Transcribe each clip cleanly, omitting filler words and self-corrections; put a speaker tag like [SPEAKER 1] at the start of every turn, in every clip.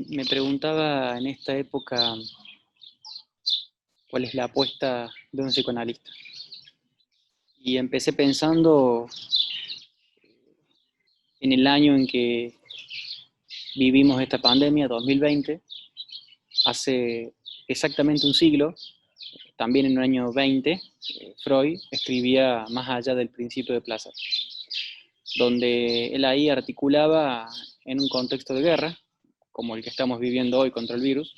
[SPEAKER 1] Me preguntaba en esta época cuál es la apuesta de un psicoanalista. Y empecé pensando en el año en que vivimos esta pandemia, 2020, hace exactamente un siglo, también en el año 20, Freud escribía Más allá del principio de placer, donde él ahí articulaba en un contexto de guerra, como el que estamos viviendo hoy contra el virus,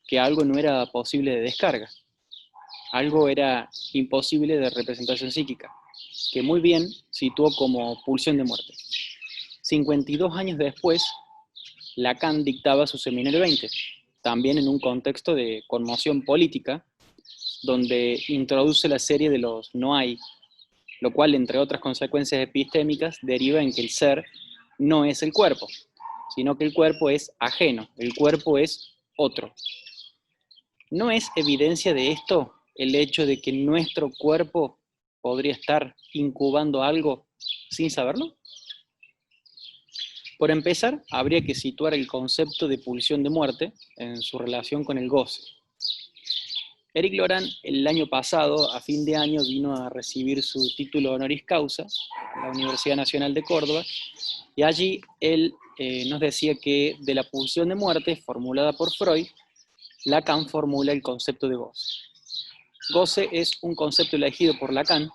[SPEAKER 1] que algo no era posible de descarga, algo era imposible de representación psíquica, que muy bien situó como pulsión de muerte. 52 años después, Lacan dictaba su Seminario 20, también en un contexto de conmoción política, donde introduce la serie de los no hay, lo cual, entre otras consecuencias epistémicas, deriva en que el ser no es el cuerpo, sino que el cuerpo es ajeno, el cuerpo es otro. ¿No es evidencia de esto el hecho de que nuestro cuerpo podría estar incubando algo sin saberlo? Por empezar, habría que situar el concepto de pulsión de muerte en su relación con el goce. Éric Laurent el año pasado, a fin de año, vino a recibir su título honoris causa en la Universidad Nacional de Córdoba, y allí él nos decía que de la pulsión de muerte formulada por Freud, Lacan formula el concepto de goce. Goce es un concepto elegido por Lacan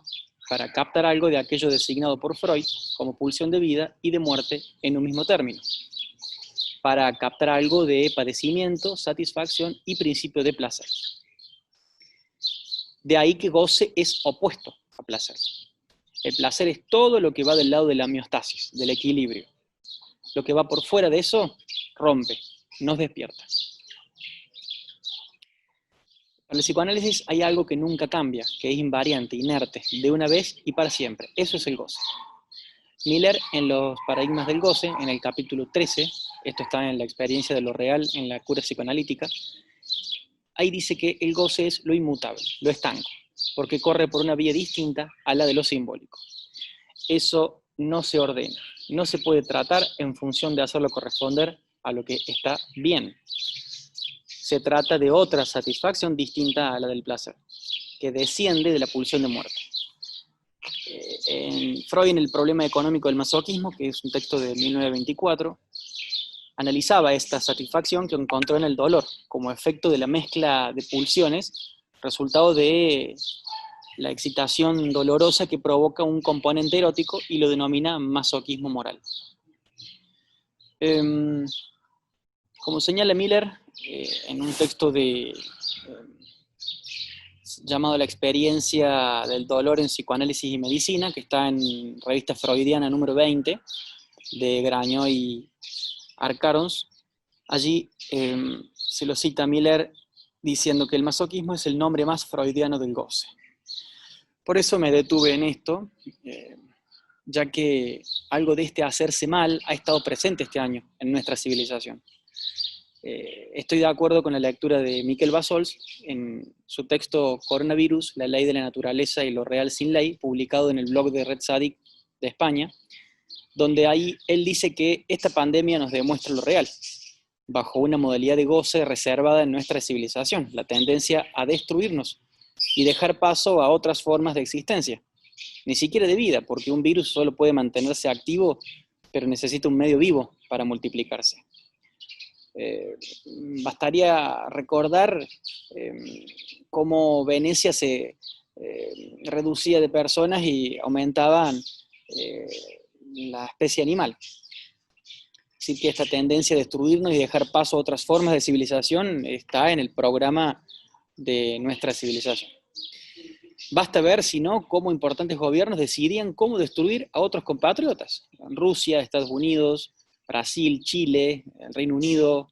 [SPEAKER 1] para captar algo de aquello designado por Freud como pulsión de vida y de muerte en un mismo término, para captar algo de padecimiento, satisfacción y principio de placer. De ahí que goce es opuesto a placer. El placer es todo lo que va del lado de la homeostasis, del equilibrio. Lo que va por fuera de eso rompe, nos despierta. Para el psicoanálisis hay algo que nunca cambia, que es invariante, inerte, de una vez y para siempre. Eso es el goce. Miller, en los paradigmas del goce, en el capítulo 13, esto está en la experiencia de lo real en la cura psicoanalítica, ahí dice que el goce es lo inmutable, lo estanco, porque corre por una vía distinta a la de lo simbólico. Eso no se ordena, no se puede tratar en función de hacerlo corresponder a lo que está bien. Se trata de otra satisfacción distinta a la del placer, que desciende de la pulsión de muerte. En Freud, en El problema económico del masoquismo, que es un texto de 1924, analizaba esta satisfacción que encontró en el dolor, como efecto de la mezcla de pulsiones, resultado de la excitación dolorosa que provoca un componente erótico, y lo denomina masoquismo moral. Como señala Miller, en un texto llamado La experiencia del dolor en psicoanálisis y medicina, que está en Revista Freudiana número 20, de Grañó y Arcarons, allí se lo cita Miller diciendo que el masoquismo es el nombre más freudiano del goce. Por eso me detuve en esto, ya que algo de este hacerse mal ha estado presente este año en nuestra civilización. Estoy de acuerdo con la lectura de Miquel Bassols en su texto Coronavirus, la ley de la naturaleza y lo real sin ley, publicado en el blog de Red Sadik de España, donde ahí él dice que esta pandemia nos demuestra lo real, bajo una modalidad de goce reservada en nuestra civilización, la tendencia a destruirnos y dejar paso a otras formas de existencia, ni siquiera de vida, porque un virus solo puede mantenerse activo, pero necesita un medio vivo para multiplicarse. Bastaría recordar cómo Venecia se reducía de personas y aumentaban la especie animal. Así que esta tendencia a destruirnos y dejar paso a otras formas de civilización está en el programa de nuestra civilización. Basta ver, si no, cómo importantes gobiernos decidían cómo destruir a otros compatriotas. Rusia, Estados Unidos, Brasil, Chile, el Reino Unido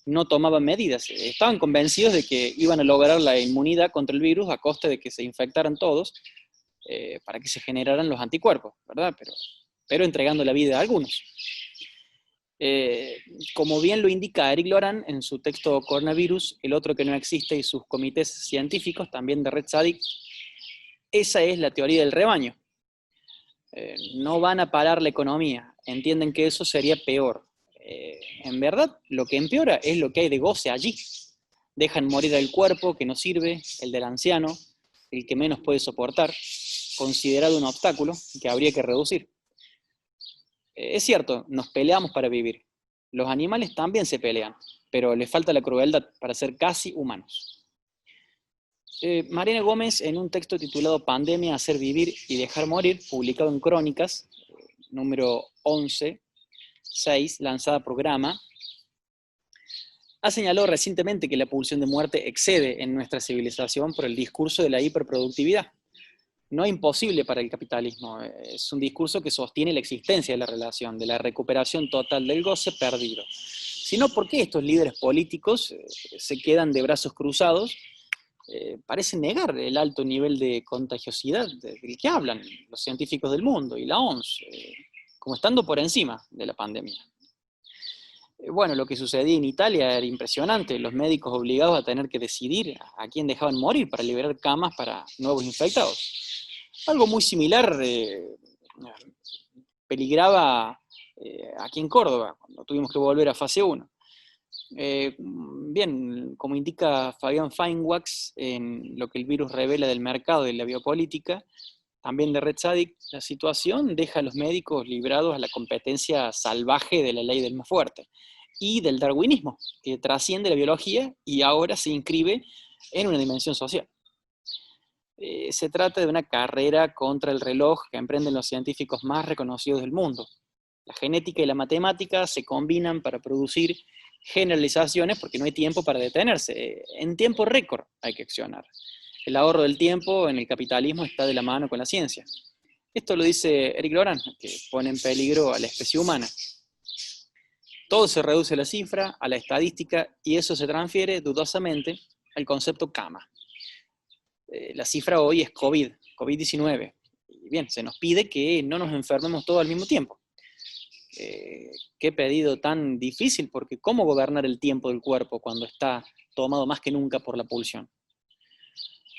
[SPEAKER 1] no tomaban medidas. Estaban convencidos de que iban a lograr la inmunidad contra el virus a costa de que se infectaran todos para que se generaran los anticuerpos, ¿verdad? Pero entregando la vida a algunos. Como bien lo indica Éric Laurent en su texto Coronavirus, el otro que no existe, y sus comités científicos, también de Red Sadik, esa es la teoría del rebaño. No van a parar la economía, entienden que eso sería peor. en verdad lo que empeora es lo que hay de goce allí. Dejan morir al cuerpo que no sirve, el del anciano, el que menos puede soportar, considerado un obstáculo que habría que reducir. Es cierto, nos peleamos para vivir. Los animales también se pelean, pero les falta la crueldad para ser casi humanos. Mariana Gómez, en un texto titulado Pandemia, hacer vivir y dejar morir, publicado en Crónicas, número 11/6, lanzada por Grama, ha señalado recientemente que la pulsión de muerte excede en nuestra civilización por el discurso de la hiperproductividad. No es imposible para el capitalismo, es un discurso que sostiene la existencia de la relación, de la recuperación total del goce perdido. Sino porque estos líderes políticos se quedan de brazos cruzados, parecen negar el alto nivel de contagiosidad del que hablan los científicos del mundo y la OMS, como estando por encima de la pandemia. Bueno, lo que sucedía en Italia era impresionante, los médicos obligados a tener que decidir a quién dejaban morir para liberar camas para nuevos infectados. Algo muy similar peligraba aquí en Córdoba, cuando tuvimos que volver a fase 1. Bien, como indica Fabián Feinwax en Lo que el virus revela del mercado y la biopolítica, también de Red Sadik, la situación deja a los médicos librados a la competencia salvaje de la ley del más fuerte y del darwinismo, que trasciende la biología y ahora se inscribe en una dimensión social. Se trata de una carrera contra el reloj que emprenden los científicos más reconocidos del mundo. La genética y la matemática se combinan para producir generalizaciones porque no hay tiempo para detenerse. En tiempo récord hay que accionar. El ahorro del tiempo en el capitalismo está de la mano con la ciencia. Esto lo dice Eric Loran, que pone en peligro a la especie humana. Todo se reduce a la cifra, a la estadística, y eso se transfiere dudosamente al concepto cama. La cifra hoy es COVID-19. Y bien, se nos pide que no nos enfermemos todos al mismo tiempo. Qué pedido tan difícil, porque ¿cómo gobernar el tiempo del cuerpo cuando está tomado más que nunca por la pulsión?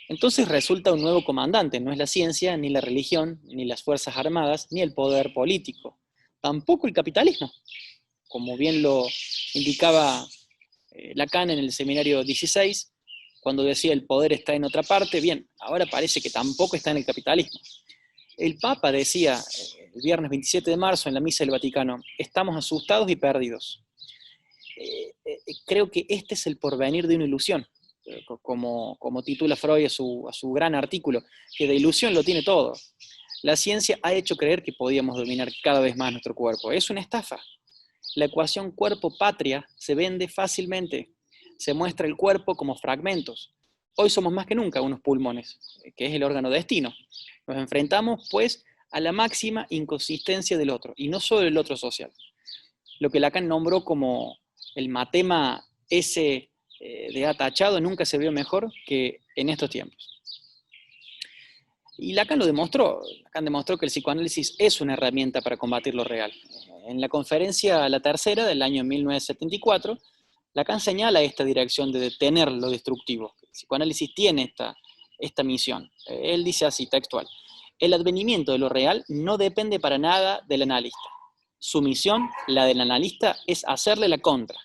[SPEAKER 1] Entonces resulta un nuevo comandante, no es la ciencia, ni la religión, ni las fuerzas armadas, ni el poder político, tampoco el capitalismo, como bien lo indicaba Lacan en el seminario 16, cuando decía el poder está en otra parte. Bien, ahora parece que tampoco está en el capitalismo. El Papa decía el viernes 27 de marzo en la misa del Vaticano, estamos asustados y perdidos. Creo que este es el porvenir de una ilusión, como titula Freud a su gran artículo, que de ilusión lo tiene todo. La ciencia ha hecho creer que podíamos dominar cada vez más nuestro cuerpo. Es una estafa. La ecuación cuerpo-patria se vende fácilmente. Se muestra el cuerpo como fragmentos. Hoy somos más que nunca unos pulmones, que es el órgano de destino. Nos enfrentamos, pues, a la máxima inconsistencia del otro, y no solo el otro social. Lo que Lacan nombró como el matema ese de atachado nunca se vio mejor que en estos tiempos. Y Lacan lo demostró. Lacan demostró que el psicoanálisis es una herramienta para combatir lo real. En la conferencia La Tercera del año 1974, Lacan señala esta dirección de detener lo destructivo. El psicoanálisis tiene esta misión. Él dice así, textual: el advenimiento de lo real no depende para nada del analista. Su misión, la del analista, es hacerle la contra.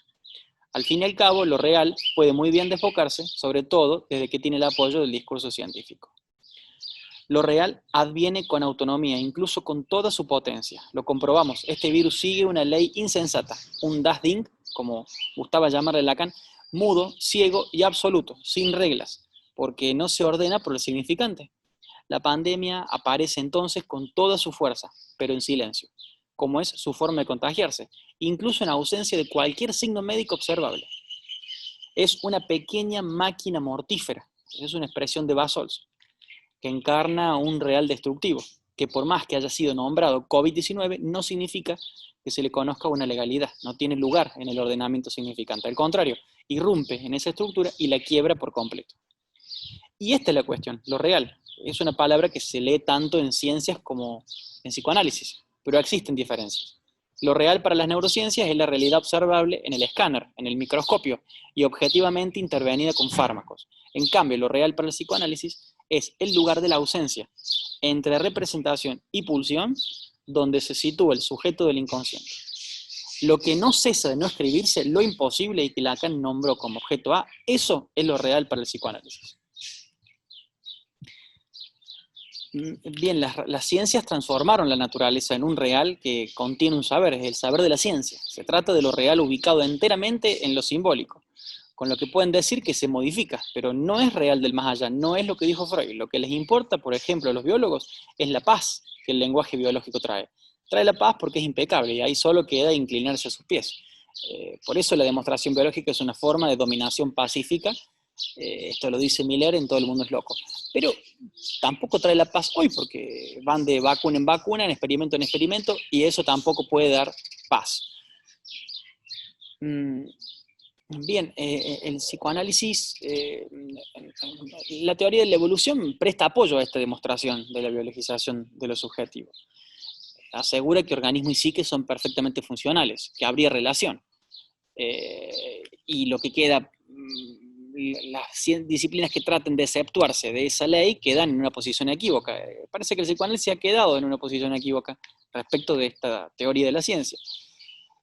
[SPEAKER 1] Al fin y al cabo, lo real puede muy bien desfocarse, sobre todo desde que tiene el apoyo del discurso científico. Lo real adviene con autonomía, incluso con toda su potencia. Lo comprobamos, este virus sigue una ley insensata, un Das Ding, como gustaba llamarle Lacan, mudo, ciego y absoluto, sin reglas, porque no se ordena por el significante. La pandemia aparece entonces con toda su fuerza, pero en silencio, como es su forma de contagiarse, incluso en ausencia de cualquier signo médico observable. Es una pequeña máquina mortífera, es una expresión de Bassols, que encarna un real destructivo, que por más que haya sido nombrado COVID-19, no significa que se le conozca una legalidad, no tiene lugar en el ordenamiento significante. Al contrario, irrumpe en esa estructura y la quiebra por completo. Y esta es la cuestión, lo real. Es una palabra que se lee tanto en ciencias como en psicoanálisis, pero existen diferencias. Lo real para las neurociencias es la realidad observable en el escáner, en el microscopio, y objetivamente intervenida con fármacos. En cambio, lo real para el psicoanálisis es el lugar de la ausencia, entre representación y pulsión, donde se sitúa el sujeto del inconsciente. Lo que no cesa de no escribirse, lo imposible y que Lacan nombró como objeto A, eso es lo real para el psicoanálisis. Bien, las ciencias transformaron la naturaleza en un real que contiene un saber, es el saber de la ciencia. Se trata de lo real ubicado enteramente en lo simbólico, con lo que pueden decir que se modifica, pero no es real del más allá, no es lo que dijo Freud. Lo que les importa, por ejemplo, a los biólogos, es la paz que el lenguaje biológico trae. Trae la paz porque es impecable y ahí solo queda inclinarse a sus pies. Por eso la demostración biológica es una forma de dominación pacífica. Esto lo dice Miller en Todo el mundo es loco. Pero tampoco trae la paz hoy, porque van de vacuna en vacuna, en experimento, y eso tampoco puede dar paz. Bien, el psicoanálisis, la teoría de la evolución presta apoyo a esta demostración de la biologización de lo subjetivo. Asegura que organismo y psique son perfectamente funcionales, que habría relación. Y lo que queda, las disciplinas que traten de exceptuarse de esa ley quedan en una posición equívoca. Parece que el psicoanálisis ha quedado en una posición equívoca respecto de esta teoría de la ciencia.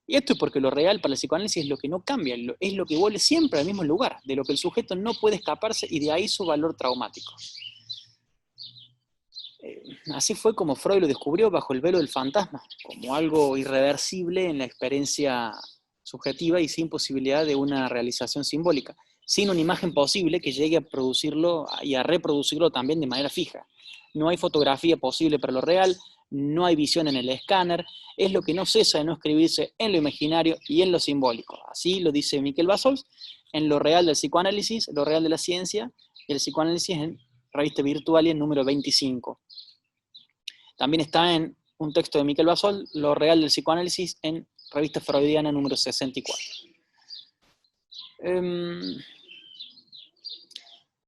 [SPEAKER 1] Y esto es porque lo real para el psicoanálisis es lo que no cambia, es lo que vuelve siempre al mismo lugar, de lo que el sujeto no puede escaparse y de ahí su valor traumático. Así fue como Freud lo descubrió bajo el velo del fantasma, como algo irreversible en la experiencia subjetiva y sin posibilidad de una realización simbólica, sin una imagen posible que llegue a producirlo y a reproducirlo también de manera fija. No hay fotografía posible para lo real, no hay visión en el escáner, es lo que no cesa de no escribirse en lo imaginario y en lo simbólico. Así lo dice Miquel Bassols, en Lo real del psicoanálisis, Lo real de la ciencia, y el psicoanálisis en Revista Virtualia número 25. También está en un texto de Miquel Bassols, Lo real del psicoanálisis, en Revista Freudiana número 64.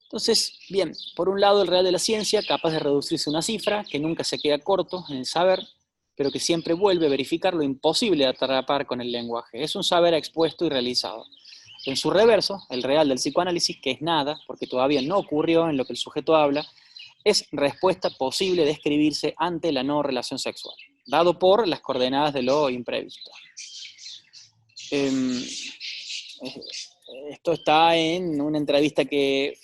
[SPEAKER 1] Entonces, bien, por un lado el real de la ciencia, capaz de reducirse a una cifra, que nunca se queda corto en el saber, pero que siempre vuelve a verificar lo imposible de atrapar con el lenguaje. Es un saber expuesto y realizado. En su reverso, el real del psicoanálisis, que es nada, porque todavía no ocurrió en lo que el sujeto habla, es respuesta posible de escribirse ante la no relación sexual, dado por las coordenadas de lo imprevisto. Esto está en una entrevista que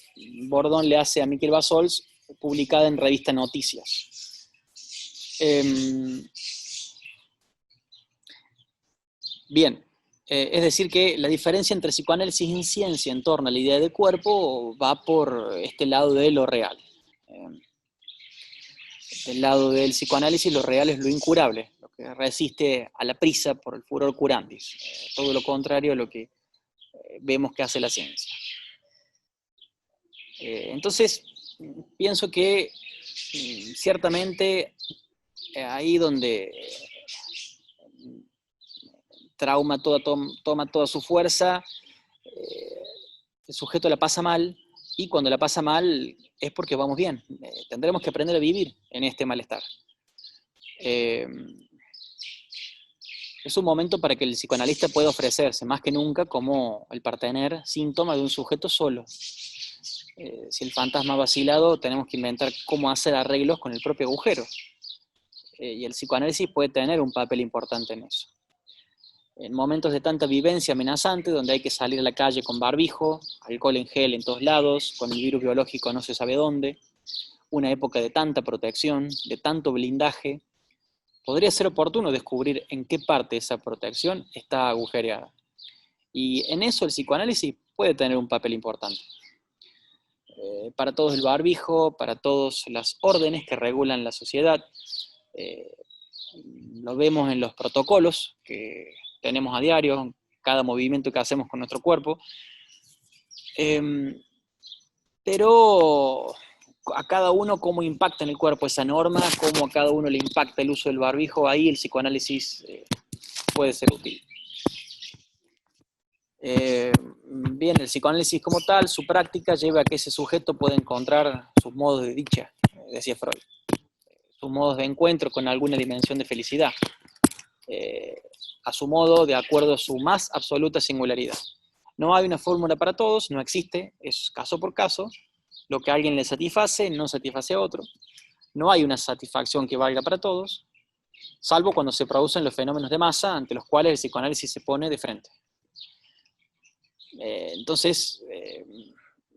[SPEAKER 1] Bordón le hace a Miquel Bassols, publicada en Revista Noticias. Bien, es decir que la diferencia entre psicoanálisis y ciencia en torno a la idea de cuerpo va por este lado de lo real. Del lado del psicoanálisis, lo real es lo incurable, lo que resiste a la prisa por el furor curandis, todo lo contrario a lo que vemos que hace la ciencia. Entonces, pienso que ciertamente ahí donde trauma toma toda su fuerza, el sujeto la pasa mal, y cuando la pasa mal es porque vamos bien. Tendremos que aprender a vivir en este malestar. Es un momento para que el psicoanalista pueda ofrecerse más que nunca como el partener síntoma de un sujeto solo. Si el fantasma ha vacilado, tenemos que inventar cómo hacer arreglos con el propio agujero. Y el psicoanálisis puede tener un papel importante en eso. En momentos de tanta vivencia amenazante, donde hay que salir a la calle con barbijo, alcohol en gel en todos lados, con el virus biológico no se sabe dónde, una época de tanta protección, de tanto blindaje, podría ser oportuno descubrir en qué parte de esa protección está agujereada. Y en eso el psicoanálisis puede tener un papel importante. Para todos el barbijo, para todas las órdenes que regulan la sociedad, lo vemos en los protocolos que tenemos a diario, cada movimiento que hacemos con nuestro cuerpo, pero a cada uno cómo impacta en el cuerpo esa norma, cómo a cada uno le impacta el uso del barbijo, ahí el psicoanálisis puede ser útil. Bien, el psicoanálisis como tal, su práctica lleva a que ese sujeto pueda encontrar sus modos de dicha, decía Freud, sus modos de encuentro con alguna dimensión de felicidad, a su modo, de acuerdo a su más absoluta singularidad. No hay una fórmula para todos, no existe, es caso por caso, lo que a alguien le satisface no satisface a otro, no hay una satisfacción que valga para todos, salvo cuando se producen los fenómenos de masa ante los cuales el psicoanálisis se pone de frente. Entonces,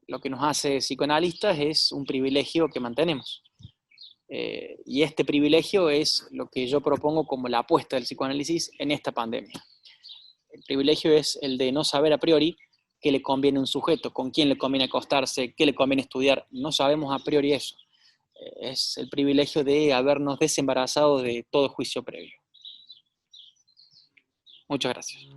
[SPEAKER 1] lo que nos hace psicoanalistas es un privilegio que mantenemos. Y este privilegio es lo que yo propongo como la apuesta del psicoanálisis en esta pandemia. El privilegio es el de no saber a priori qué le conviene a un sujeto, con quién le conviene acostarse, qué le conviene estudiar. No sabemos a priori eso. Es el privilegio de habernos desembarazado de todo juicio previo. Muchas gracias.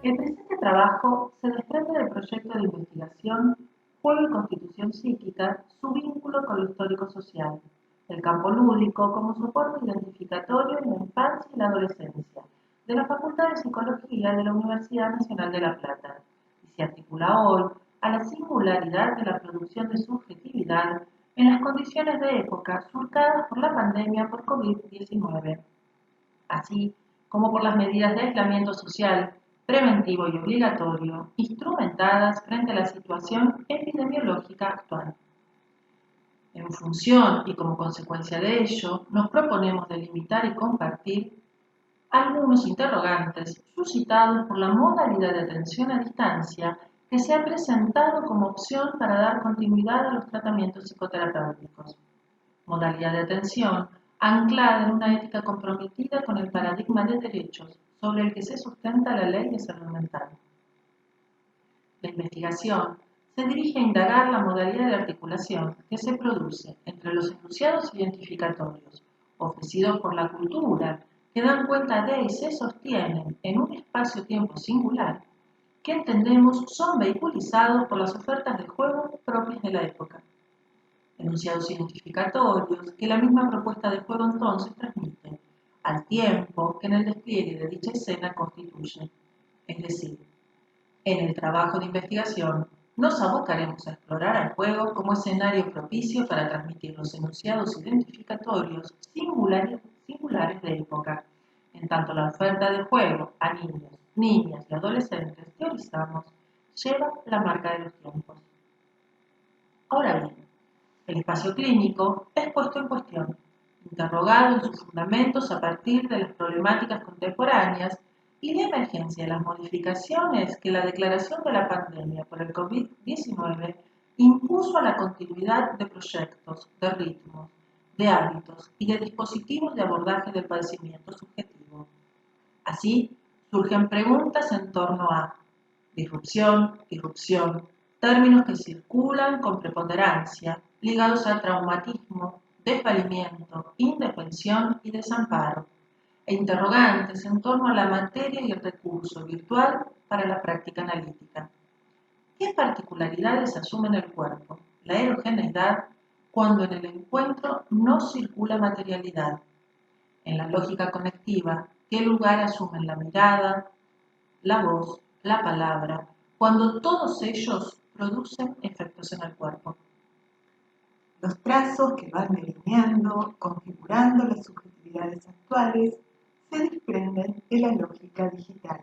[SPEAKER 2] El presente trabajo se desprende del proyecto de investigación Juego y Constitución Psíquica, su vínculo con lo histórico-social, el campo lúdico como soporte identificatorio en la infancia y la adolescencia, de la Facultad de Psicología de la Universidad Nacional de La Plata, y se articula hoy a la singularidad de la producción de subjetividad en las condiciones de época surcadas por la pandemia por COVID-19, así como por las medidas de aislamiento social preventivo y obligatorio, instrumentadas frente a la situación epidemiológica actual. En función y como consecuencia de ello, nos proponemos delimitar y compartir algunos interrogantes suscitados por la modalidad de atención a distancia que se ha presentado como opción para dar continuidad a los tratamientos psicoterapéuticos. Modalidad de atención anclada en una ética comprometida con el paradigma de derechos sobre el que se sustenta la ley de salud mental. La investigación se dirige a indagar la modalidad de articulación que se produce entre los enunciados identificatorios ofrecidos por la cultura, que dan cuenta de y se sostienen en un espacio-tiempo singular, que entendemos son vehiculizados por las ofertas de juego propias de la época. Enunciados identificatorios que la misma propuesta de juego entonces transmite, al tiempo que en el despliegue de dicha escena constituye. Es decir, en el trabajo de investigación nos abocaremos a explorar al juego como escenario propicio para transmitir los enunciados identificatorios singulares de época, en tanto la oferta de juego a niños, niñas y adolescentes teorizamos lleva la marca de los tiempos. Ahora bien, el espacio clínico es puesto en cuestión, interrogado en sus fundamentos a partir de las problemáticas contemporáneas y de emergencia de las modificaciones que la declaración de la pandemia por el COVID-19 impuso a la continuidad de proyectos, de ritmos, de hábitos y de dispositivos de abordaje del padecimiento subjetivo. Así, surgen preguntas en torno a disrupción, irrupción, términos que circulan con preponderancia, ligados al traumatismo, desvalimiento, indefensión y desamparo, e interrogantes en torno a la materia y el recurso virtual para la práctica analítica. ¿Qué particularidades asumen el cuerpo, la erogeneidad, cuando en el encuentro no circula materialidad? En la lógica conectiva, ¿qué lugar asumen la mirada, la voz, la palabra, cuando todos ellos producen efectos en el cuerpo?
[SPEAKER 3] Los trazos que van delineando, configurando las subjetividades actuales, se desprenden de la lógica digital,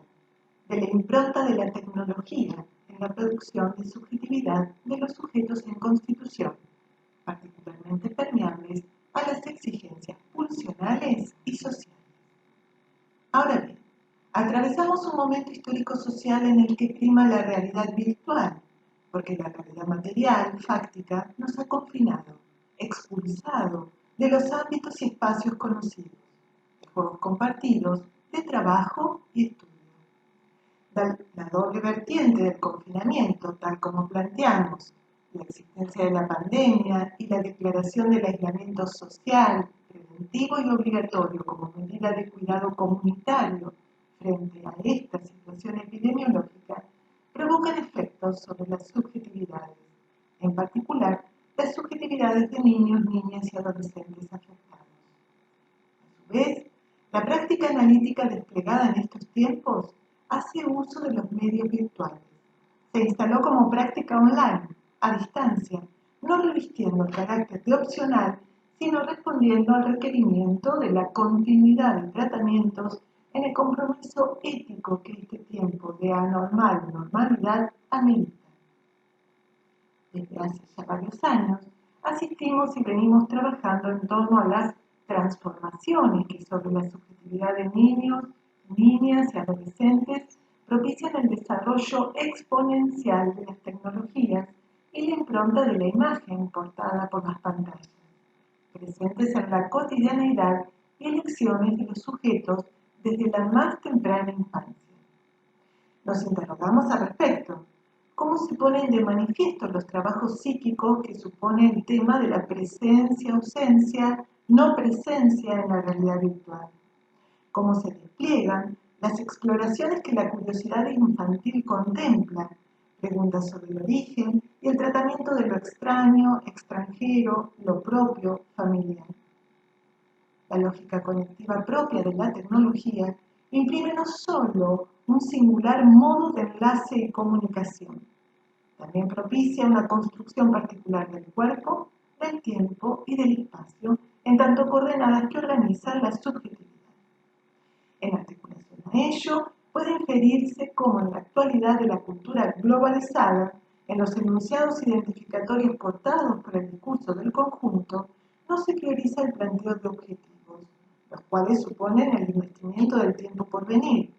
[SPEAKER 3] de la impronta de la tecnología en la producción de subjetividad de los sujetos en constitución, particularmente permeables a las exigencias pulsionales y sociales. Ahora bien, atravesamos un momento histórico-social en el que prima la realidad virtual, porque la realidad material, fáctica, nos ha confinado, expulsado de los ámbitos y espacios conocidos, de juegos compartidos, de trabajo y estudio. La doble vertiente del confinamiento, tal como planteamos, la existencia de la pandemia y la declaración del aislamiento social, preventivo y obligatorio como medida de cuidado comunitario frente a esta situación epidemiológica, provocan efectos sobre las subjetividades, en particular las subjetividades de niños, niñas y adolescentes afectados. A su vez, la práctica analítica desplegada en estos tiempos hace uso de los medios virtuales. Se instaló como práctica online, a distancia, no revistiendo el carácter de opcional, sino respondiendo al requerimiento de la continuidad de tratamientos en el compromiso ético que este tiempo de anormal normalidad amerita. Desde hace ya varios años, asistimos y venimos trabajando en torno a las transformaciones que sobre la subjetividad de niños, niñas y adolescentes propician el desarrollo exponencial de las tecnologías y la impronta de la imagen portada por las pantallas, presentes en la cotidianeidad y elecciones de los sujetos desde la más temprana infancia. Nos interrogamos al respecto. ¿Cómo se ponen de manifiesto los trabajos psíquicos que supone el tema de la presencia, ausencia, no presencia en la realidad virtual? ¿Cómo se despliegan las exploraciones que la curiosidad infantil contempla? Preguntas sobre el origen y el tratamiento de lo extraño, extranjero, lo propio, familiar. La lógica conectiva propia de la tecnología imprime no solo un singular modo de enlace y comunicación, también propicia una construcción particular del cuerpo, del tiempo y del espacio, en tanto coordenadas que organizan la subjetividad. En articulación a ello, puede inferirse cómo en la actualidad de la cultura globalizada, en los enunciados identificatorios portados por el discurso del conjunto, no se prioriza el planteo de objetivos, los cuales suponen el investimiento del tiempo por venir,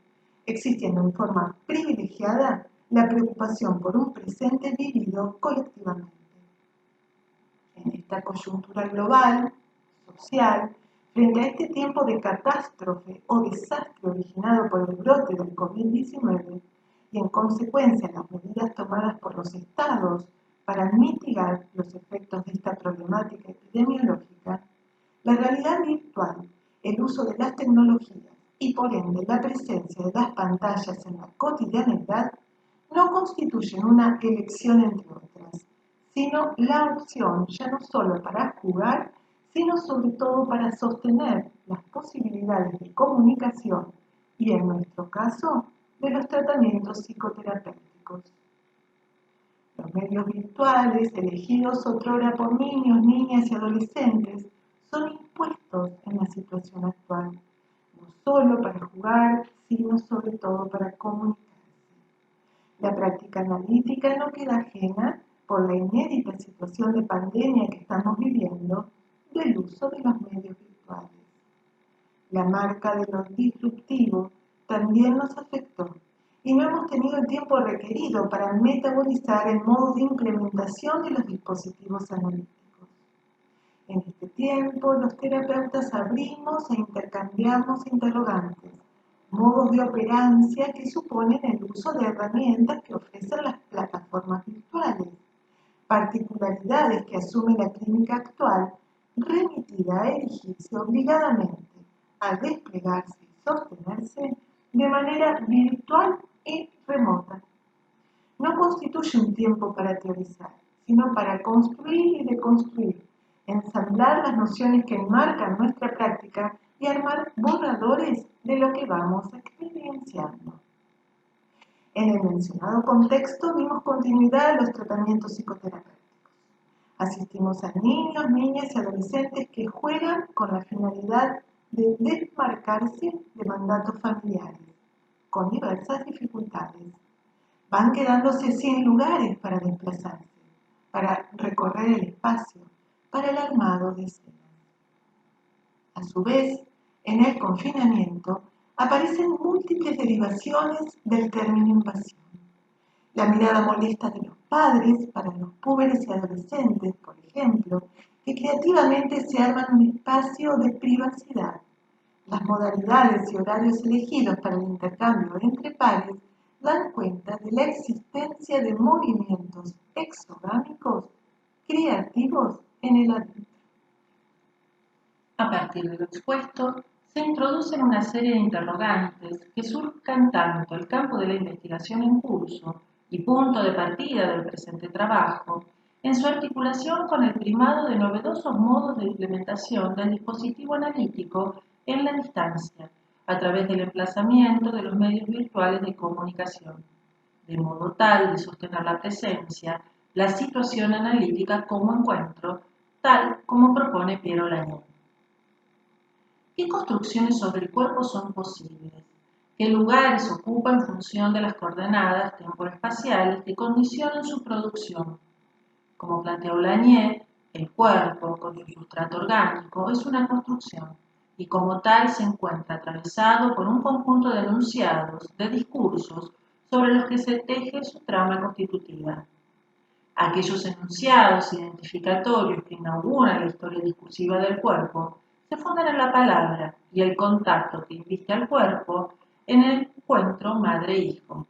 [SPEAKER 3] existiendo en forma privilegiada la preocupación por un presente vivido colectivamente. En esta coyuntura global, social, frente a este tiempo de catástrofe o desastre originado por el brote del COVID-19 y en consecuencia las medidas tomadas por los estados para mitigar los efectos de esta problemática epidemiológica, la realidad virtual, el uso de las tecnologías y por ende la presencia de las pantallas en la cotidianidad no constituyen una elección entre otras, sino la opción ya no solo para jugar, sino sobre todo para sostener las posibilidades de comunicación y, en nuestro caso, de los tratamientos psicoterapéuticos. Los medios virtuales, elegidos otrora por niños, niñas y adolescentes, son impuestos en la situación actual, no solo para jugar, sino sobre todo para comunicarse. La práctica analítica no queda ajena, por la inédita situación de pandemia que estamos viviendo, del uso de los medios virtuales. La marca de lo disruptivo también nos afectó y no hemos tenido el tiempo requerido para metabolizar el modo de implementación de los dispositivos analíticos. En este tiempo, los terapeutas abrimos e intercambiamos interrogantes, modos de operancia que suponen el uso de herramientas que ofrecen las plataformas virtuales, particularidades que asume la clínica actual, remitida a erigirse obligadamente, a desplegarse y sostenerse de manera virtual y remota. No constituye un tiempo para teorizar, sino para construir y deconstruir, ensamblar las nociones que enmarcan nuestra práctica y armar borradores de lo que vamos experienciando. En el mencionado contexto dimos continuidad a los tratamientos psicoterapéuticos. Asistimos a niños, niñas y adolescentes que juegan con la finalidad de desmarcarse de mandatos familiares, con diversas dificultades. Van quedándose sin lugares para desplazarse, para recorrer el espacio, para el armado de escenas. A su vez, en el confinamiento aparecen múltiples derivaciones del término invasión. La mirada molesta de los padres para los púberes y adolescentes, por ejemplo, que creativamente se arman un espacio de privacidad. Las modalidades y horarios elegidos para el intercambio entre pares dan cuenta de la existencia de movimientos exogámicos creativos en el adulto.
[SPEAKER 2] A partir de lo expuesto, se introducen una serie de interrogantes que surcan tanto el campo de la investigación en curso y punto de partida del presente trabajo, en su articulación con el primado de novedosos modos de implementación del dispositivo analítico en la distancia, a través del emplazamiento de los medios virtuales de comunicación, de modo tal de sostener la presencia, la situación analítica como encuentro, tal como propone Piero Lanier. ¿Qué construcciones sobre el cuerpo son posibles? ¿Qué lugares ocupa en función de las coordenadas temporespaciales que condicionan su producción? Como planteó Lanier, el cuerpo, con su sustrato orgánico, es una construcción y como tal se encuentra atravesado por un conjunto de enunciados, de discursos, sobre los que se teje su trama constitutiva. Aquellos enunciados identificatorios que inauguran la historia discursiva del cuerpo se fundan en la palabra y el contacto que inviste al cuerpo en el encuentro madre-hijo,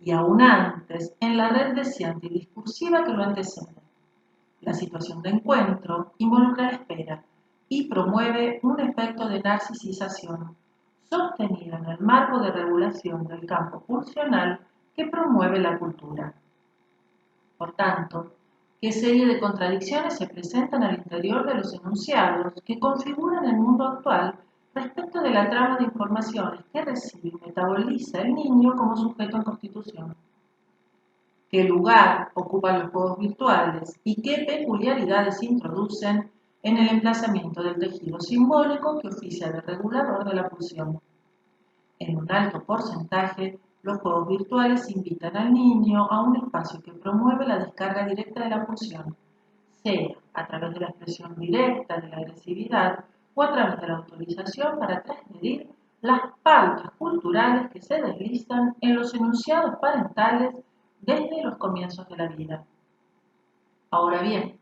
[SPEAKER 2] y aún antes en la red deseante y discursiva que lo antecede. La situación de encuentro involucra la espera y promueve un efecto de narcisización sostenido en el marco de regulación del campo pulsional que promueve la cultura. Por tanto, ¿qué serie de contradicciones se presentan al interior de los enunciados que configuran el mundo actual respecto de la trama de informaciones que recibe y metaboliza el niño como sujeto en constitución? ¿Qué lugar ocupan los juegos virtuales y qué peculiaridades introducen en el emplazamiento del tejido simbólico que oficia de regulador de la pulsión? En un alto porcentaje, los juegos virtuales invitan al niño a un espacio que promueve la descarga directa de la pulsión, sea a través de la expresión directa de la agresividad o a través de la autorización para transgredir las pautas culturales que se deslizan en los enunciados parentales desde los comienzos de la vida. Ahora bien,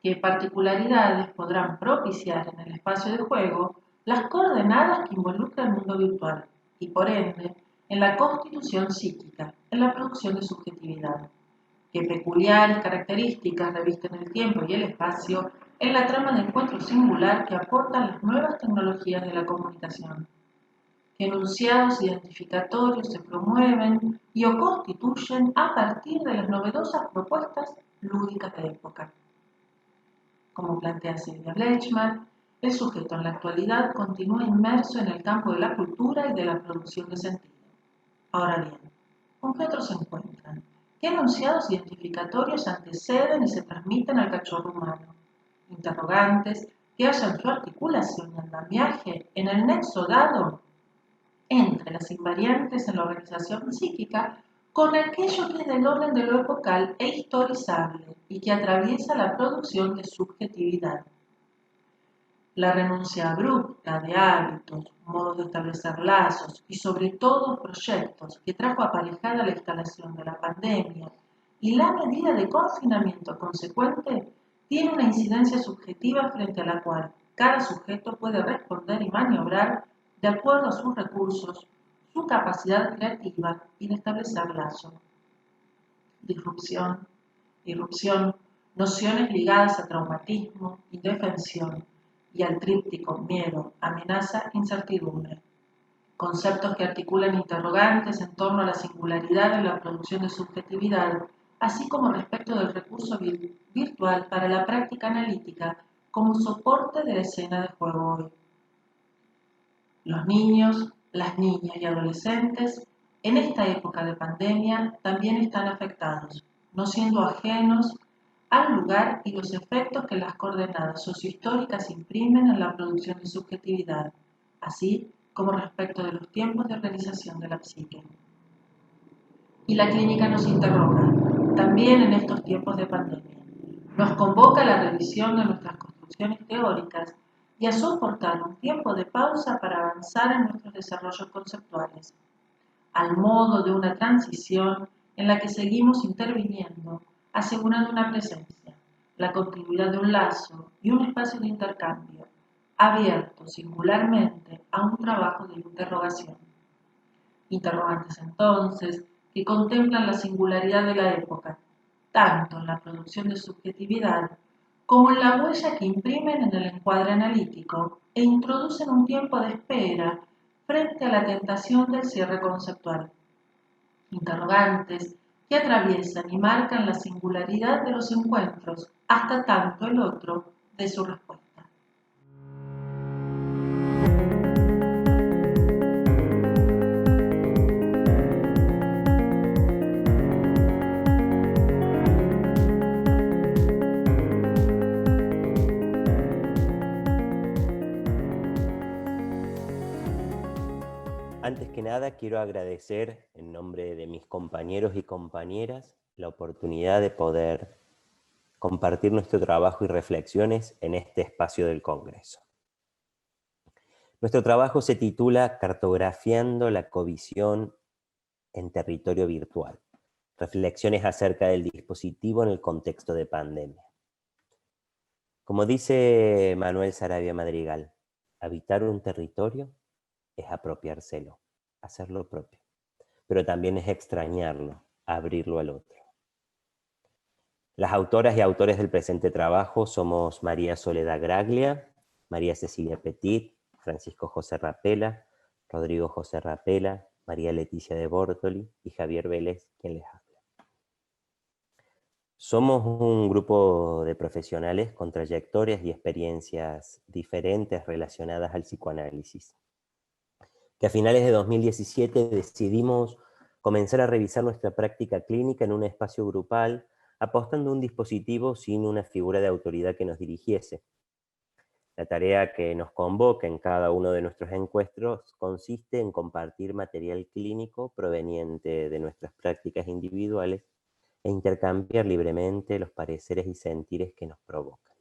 [SPEAKER 2] ¿qué particularidades podrán propiciar en el espacio de juego las coordenadas que involucra el mundo virtual y, por ende, en la constitución psíquica, en la producción de subjetividad? ¿Qué peculiares características revisten el tiempo y el espacio en la trama de encuentro singular que aportan las nuevas tecnologías de la comunicación? ¿Qué enunciados identificatorios se promueven y o constituyen a partir de las novedosas propuestas lúdicas de época? Como plantea Silvia Bleichmann, el sujeto en la actualidad continúa inmerso en el campo de la cultura y de la producción de sentido. Ahora bien, ¿con qué otros se encuentran? ¿Qué enunciados identificatorios anteceden y se transmiten al cachorro humano? Interrogantes que hallan su articulación y andamiaje en el nexo dado entre las invariantes en la organización psíquica con aquello que es del orden de lo epocal e historizable y que atraviesa la producción de subjetividad. La renuncia abrupta de hábitos, modos de establecer lazos y sobre todo proyectos que trajo aparejada la instalación de la pandemia y la medida de confinamiento consecuente tiene una incidencia subjetiva frente a la cual cada sujeto puede responder y maniobrar de acuerdo a sus recursos, su capacidad creativa y de establecer lazos. Disrupción, irrupción, nociones ligadas a traumatismo, indefensión y al tríptico miedo, amenaza, incertidumbre. Conceptos que articulan interrogantes en torno a la singularidad en la producción de subjetividad, así como respecto del recurso virtual para la práctica analítica como soporte de la escena de juego hoy. Los niños, las niñas y adolescentes en esta época de pandemia también están afectados, no siendo ajenos al lugar y los efectos que las coordenadas sociohistóricas imprimen en la producción de subjetividad, así como respecto de los tiempos de organización de la psique. Y la clínica nos interroga, también en estos tiempos de pandemia. Nos convoca a la revisión de nuestras construcciones teóricas y a soportar un tiempo de pausa para avanzar en nuestros desarrollos conceptuales, al modo de una transición en la que seguimos interviniendo, asegurando una presencia, la continuidad de un lazo y un espacio de intercambio, abierto singularmente a un trabajo de interrogación. Interrogantes entonces que contemplan la singularidad de la época, tanto en la producción de subjetividad como en la huella que imprimen en el encuadre analítico e introducen un tiempo de espera frente a la tentación del cierre conceptual. Interrogantes que atraviesan y marcan la singularidad de los encuentros hasta tanto el otro de su respuesta.
[SPEAKER 4] nada quiero agradecer en nombre de mis compañeros y compañeras la oportunidad de poder compartir nuestro trabajo y reflexiones en este espacio del Congreso. Nuestro trabajo se titula Cartografiando la covisión en territorio virtual. Reflexiones acerca del dispositivo en el contexto de pandemia. Como dice Manuel Sarabia Madrigal, habitar un territorio es apropiárselo, hacerlo propio, pero también es extrañarlo, abrirlo al otro. Las autoras y autores del presente trabajo somos María Soledad Graglia, María Cecilia Petit, Francisco José Rapela, Rodrigo José Rapela, María Leticia de Bortoli y Javier Vélez, quien les habla. Somos un grupo de profesionales con trayectorias y experiencias diferentes relacionadas al psicoanálisis, que a finales de 2017 decidimos comenzar a revisar nuestra práctica clínica en un espacio grupal, apostando a un dispositivo sin una figura de autoridad que nos dirigiese. La tarea que nos convoca en cada uno de nuestros encuentros consiste en compartir material clínico proveniente de nuestras prácticas individuales e intercambiar libremente los pareceres y sentires que nos provocan.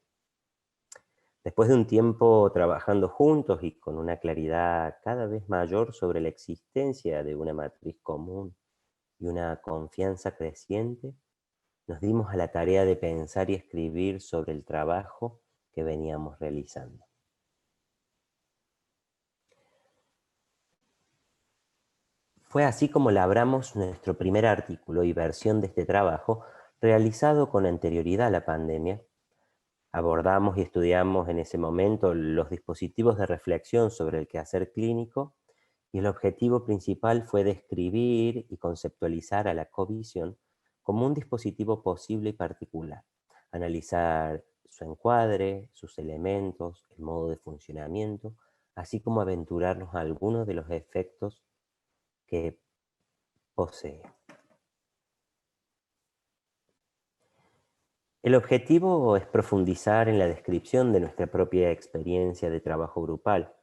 [SPEAKER 4] Después de un tiempo trabajando juntos y con una claridad cada vez mayor sobre la existencia de una matriz común y una confianza creciente, nos dimos a la tarea de pensar y escribir sobre el trabajo que veníamos realizando. Fue así como labramos nuestro primer artículo y versión de este trabajo, realizado con anterioridad a la pandemia. Abordamos y estudiamos en ese momento los dispositivos de reflexión sobre el quehacer clínico, y el objetivo principal fue describir y conceptualizar a la covisión como un dispositivo posible y particular, analizar su encuadre, sus elementos, el modo de funcionamiento, así como aventurarnos a algunos de los efectos que posee. El objetivo es profundizar en la descripción de nuestra propia experiencia de trabajo grupal,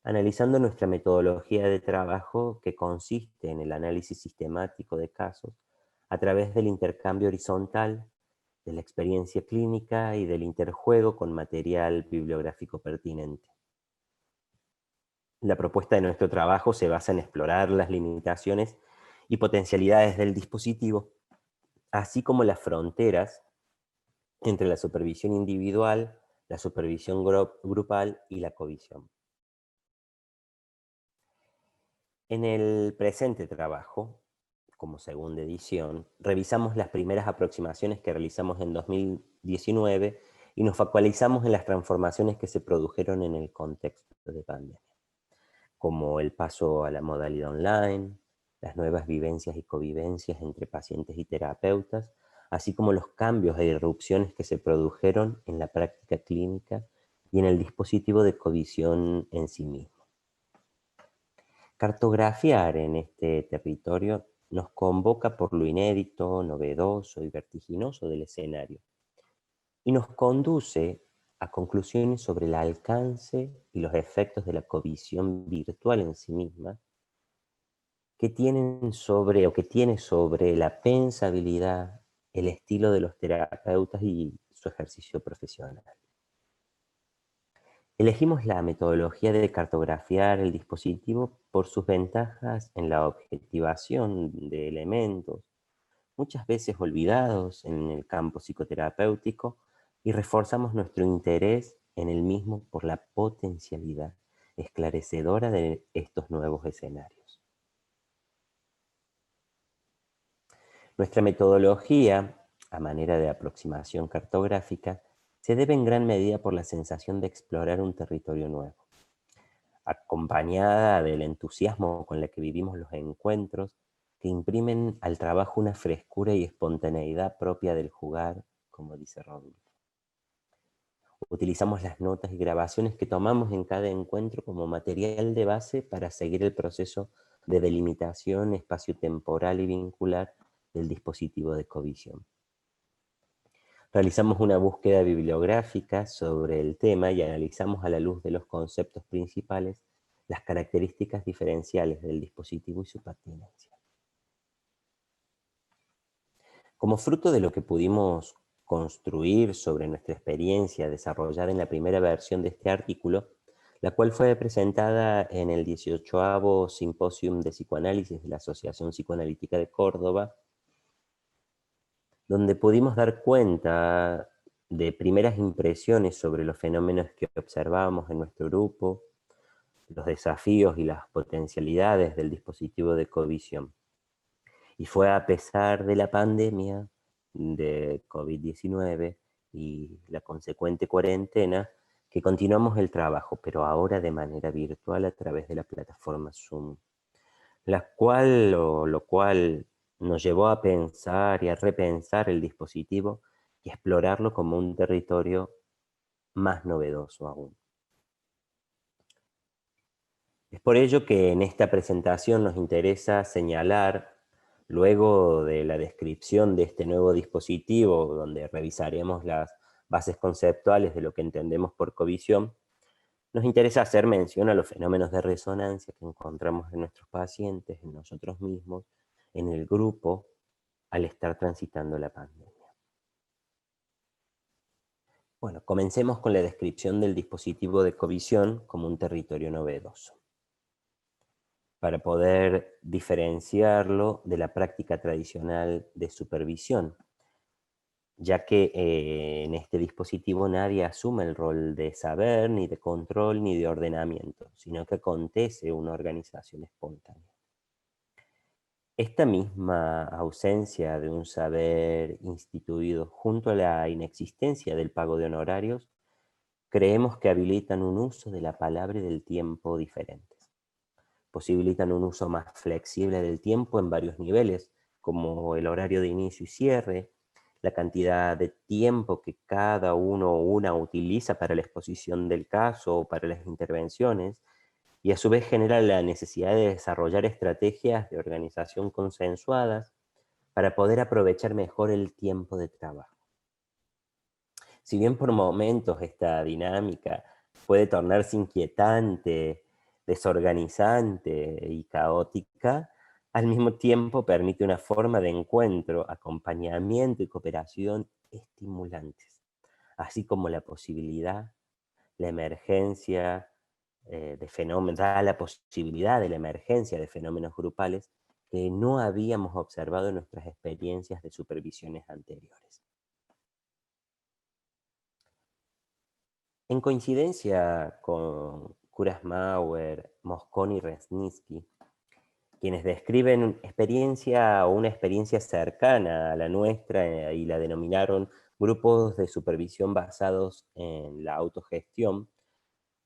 [SPEAKER 4] analizando nuestra metodología de trabajo que consiste en el análisis sistemático de casos a través del intercambio horizontal, de la experiencia clínica y del interjuego con material bibliográfico pertinente. La propuesta de nuestro trabajo se basa en explorar las limitaciones y potencialidades del dispositivo, así como las fronteras entre la supervisión individual, la supervisión grupal y la covisión. En el presente trabajo, como segunda edición, revisamos las primeras aproximaciones que realizamos en 2019 y nos focalizamos en las transformaciones que se produjeron en el contexto de pandemia, como el paso a la modalidad online, las nuevas vivencias y convivencias entre pacientes y terapeutas, así como los cambios e irrupciones que se produjeron en la práctica clínica y en el dispositivo de covisión en sí mismo. Cartografiar en este territorio nos convoca por lo inédito, novedoso y vertiginoso del escenario, y nos conduce a conclusiones sobre el alcance y los efectos de la covisión virtual en sí misma, que tiene sobre la pensabilidad, el estilo de los terapeutas y su ejercicio profesional. Elegimos la metodología de cartografiar el dispositivo por sus ventajas en la objetivación de elementos, muchas veces olvidados en el campo psicoterapéutico, y reforzamos nuestro interés en el mismo por la potencialidad esclarecedora de estos nuevos escenarios. Nuestra metodología, a manera de aproximación cartográfica, se debe en gran medida por la sensación de explorar un territorio nuevo, acompañada del entusiasmo con el que vivimos los encuentros que imprimen al trabajo una frescura y espontaneidad propia del jugar, como dice Rodolfo. Utilizamos las notas y grabaciones que tomamos en cada encuentro como material de base para seguir el proceso de delimitación espacio-temporal y vincular del dispositivo de covisión. Realizamos una búsqueda bibliográfica sobre el tema y analizamos a la luz de los conceptos principales las características diferenciales del dispositivo y su pertinencia. Como fruto de lo que pudimos construir sobre nuestra experiencia desarrollada en la primera versión de este artículo, la cual fue presentada en el 18º Simposium de Psicoanálisis de la Asociación Psicoanalítica de Córdoba, donde pudimos dar cuenta de primeras impresiones sobre los fenómenos que observábamos en nuestro grupo, los desafíos y las potencialidades del dispositivo de covisión. Y fue a pesar de la pandemia de COVID-19 y la consecuente cuarentena que continuamos el trabajo, pero ahora de manera virtual a través de la plataforma Zoom, lo cual nos llevó a pensar y a repensar el dispositivo y explorarlo como un territorio más novedoso aún. Es por ello que en esta presentación nos interesa señalar, luego de la descripción de este nuevo dispositivo, donde revisaremos las bases conceptuales de lo que entendemos por covisión, nos interesa hacer mención a los fenómenos de resonancia que encontramos en nuestros pacientes, en nosotros mismos, en el grupo, al estar transitando la pandemia. Bueno, comencemos con la descripción del dispositivo de covisión como un territorio novedoso, para poder diferenciarlo de la práctica tradicional de supervisión, ya que en este dispositivo nadie asume el rol de saber, ni de control, ni de ordenamiento, sino que acontece una organización espontánea. Esta misma ausencia de un saber instituido junto a la inexistencia del pago de honorarios, creemos que habilitan un uso de la palabra y del tiempo diferentes. Posibilitan un uso más flexible del tiempo en varios niveles, como el horario de inicio y cierre, la cantidad de tiempo que cada uno o una utiliza para la exposición del caso o para las intervenciones, y a su vez genera la necesidad de desarrollar estrategias de organización consensuadas para poder aprovechar mejor el tiempo de trabajo. Si bien por momentos esta dinámica puede tornarse inquietante, desorganizante y caótica, al mismo tiempo permite una forma de encuentro, acompañamiento y cooperación estimulantes, así como la posibilidad, la emergencia de fenómenos, da la posibilidad de la emergencia de fenómenos grupales que no habíamos observado en nuestras experiencias de supervisiones anteriores. En coincidencia con Kurazmauer, Mosconi y Resniski, quienes describen una experiencia cercana a la nuestra y la denominaron grupos de supervisión basados en la autogestión,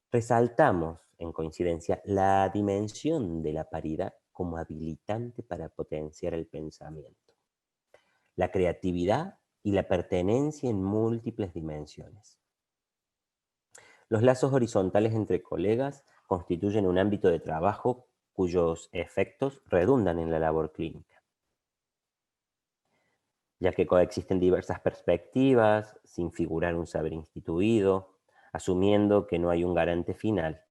[SPEAKER 4] resaltamos, en coincidencia, la dimensión de la paridad como habilitante para potenciar el pensamiento, la creatividad y la pertenencia en múltiples dimensiones. Los lazos horizontales entre colegas constituyen un ámbito de trabajo cuyos efectos redundan en la labor clínica, ya que coexisten diversas perspectivas, sin figurar un saber instituido, asumiendo que no hay un garante final.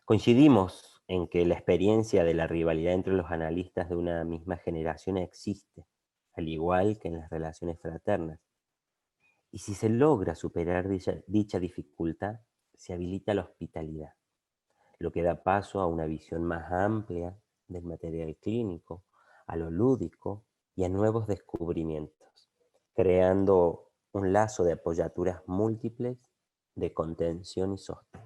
[SPEAKER 4] Coincidimos en que la experiencia de la rivalidad entre los analistas de una misma generación existe, al igual que en las relaciones fraternas. Y si se logra superar dicha dificultad, se habilita la hospitalidad, lo que da paso a una visión más amplia del material clínico, a lo lúdico y a nuevos descubrimientos, creando un lazo de apoyaturas múltiples de contención y sostén.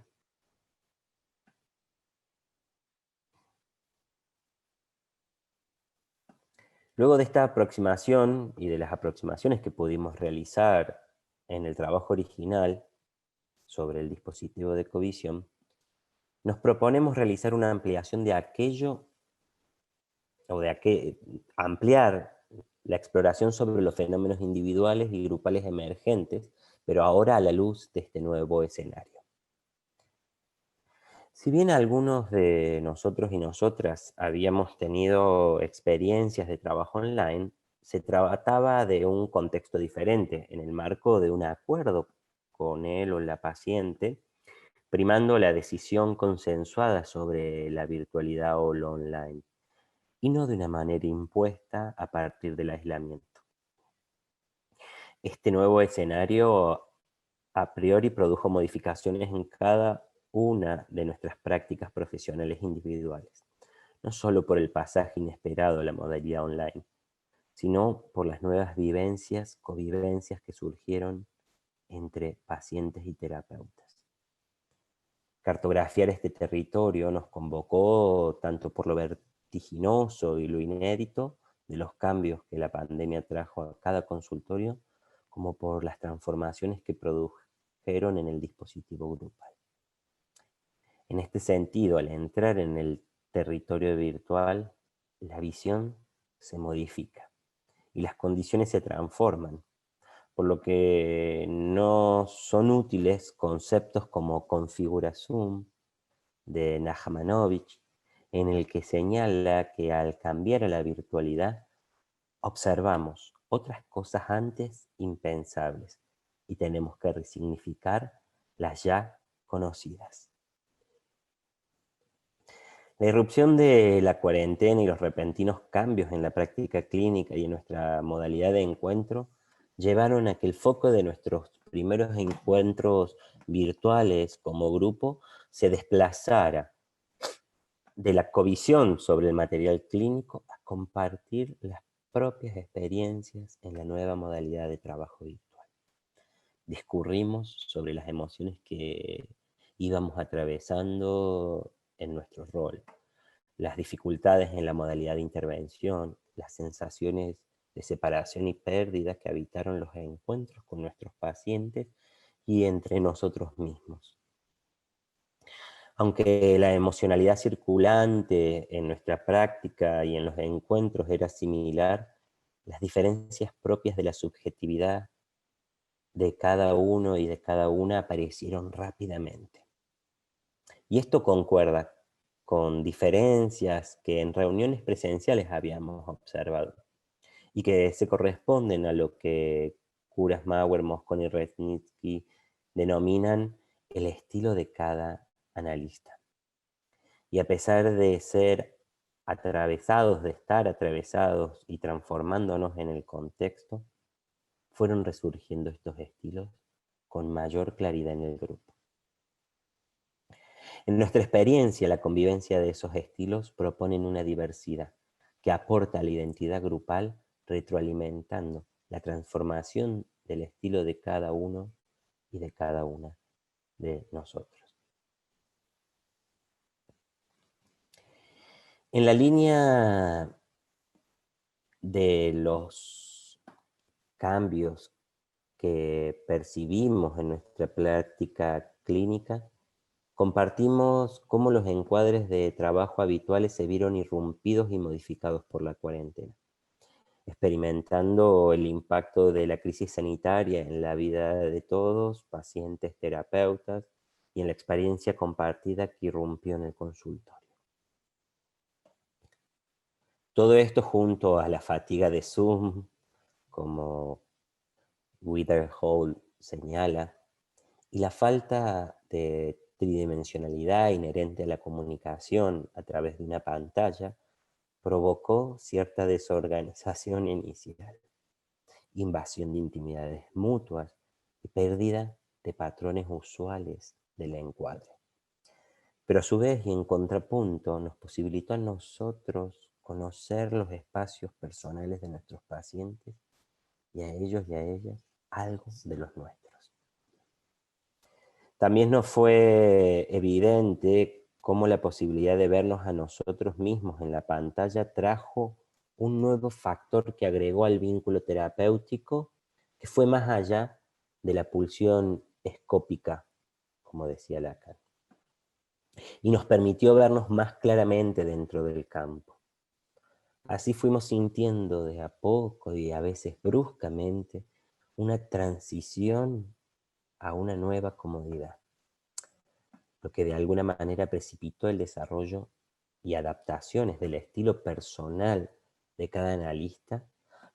[SPEAKER 4] Luego de esta aproximación y de las aproximaciones que pudimos realizar en el trabajo original sobre el dispositivo de covisión, nos proponemos realizar una ampliación de aquello, ampliar la exploración sobre los fenómenos individuales y grupales emergentes, pero ahora a la luz de este nuevo escenario. Si bien algunos de nosotros y nosotras habíamos tenido experiencias de trabajo online, se trataba de un contexto diferente, en el marco de un acuerdo con él o la paciente, primando la decisión consensuada sobre la virtualidad o lo online, y no de una manera impuesta a partir del aislamiento. Este nuevo escenario a priori produjo modificaciones en cada una de nuestras prácticas profesionales individuales, no solo por el pasaje inesperado a la modalidad online, sino por las nuevas vivencias, convivencias que surgieron entre pacientes y terapeutas. Cartografiar este territorio nos convocó tanto por lo vertiginoso y lo inédito de los cambios que la pandemia trajo a cada consultorio, como por las transformaciones que produjeron en el dispositivo grupal. En este sentido, al entrar en el territorio virtual, la visión se modifica y las condiciones se transforman, por lo que no son útiles conceptos como configuración de Najmanovich, en el que señala que al cambiar a la virtualidad, observamos otras cosas antes impensables y tenemos que resignificar las ya conocidas. La irrupción de la cuarentena y los repentinos cambios en la práctica clínica y en nuestra modalidad de encuentro llevaron a que el foco de nuestros primeros encuentros virtuales como grupo se desplazara de la covisión sobre el material clínico a compartir las propias experiencias en la nueva modalidad de trabajo virtual. Discurrimos sobre las emociones que íbamos atravesando en nuestro rol, las dificultades en la modalidad de intervención, las sensaciones de separación y pérdida que habitaron los encuentros con nuestros pacientes y entre nosotros mismos. Aunque la emocionalidad circulante en nuestra práctica y en los encuentros era similar, las diferencias propias de la subjetividad de cada uno y de cada una aparecieron rápidamente. Y esto concuerda con diferencias que en reuniones presenciales habíamos observado y que se corresponden a lo que Kurazmauer, Mosconi y Resnitzky denominan el estilo de cada analista. Y a pesar de ser atravesados, de estar atravesados y transformándonos en el contexto, fueron resurgiendo estos estilos con mayor claridad en el grupo. En nuestra experiencia, la convivencia de esos estilos proponen una diversidad que aporta a la identidad grupal, retroalimentando la transformación del estilo de cada uno y de cada una de nosotros. En la línea de los cambios que percibimos en nuestra práctica clínica, compartimos cómo los encuadres de trabajo habituales se vieron irrumpidos y modificados por la cuarentena, experimentando el impacto de la crisis sanitaria en la vida de todos, pacientes, terapeutas, y en la experiencia compartida que irrumpió en el consultorio. Todo esto junto a la fatiga de Zoom, como Witherholt señala, y la falta de tridimensionalidad inherente a la comunicación a través de una pantalla, provocó cierta desorganización inicial, invasión de intimidades mutuas y pérdida de patrones usuales del encuadre. Pero a su vez y en contrapunto nos posibilitó a nosotros conocer los espacios personales de nuestros pacientes y a ellos y a ellas algo de los nuestros. También nos fue evidente cómo la posibilidad de vernos a nosotros mismos en la pantalla trajo un nuevo factor que agregó al vínculo terapéutico, que fue más allá de la pulsión escópica, como decía Lacan, y nos permitió vernos más claramente dentro del campo. Así fuimos sintiendo de a poco y a veces bruscamente una transición a una nueva comodidad, lo que de alguna manera precipitó el desarrollo y adaptaciones del estilo personal de cada analista,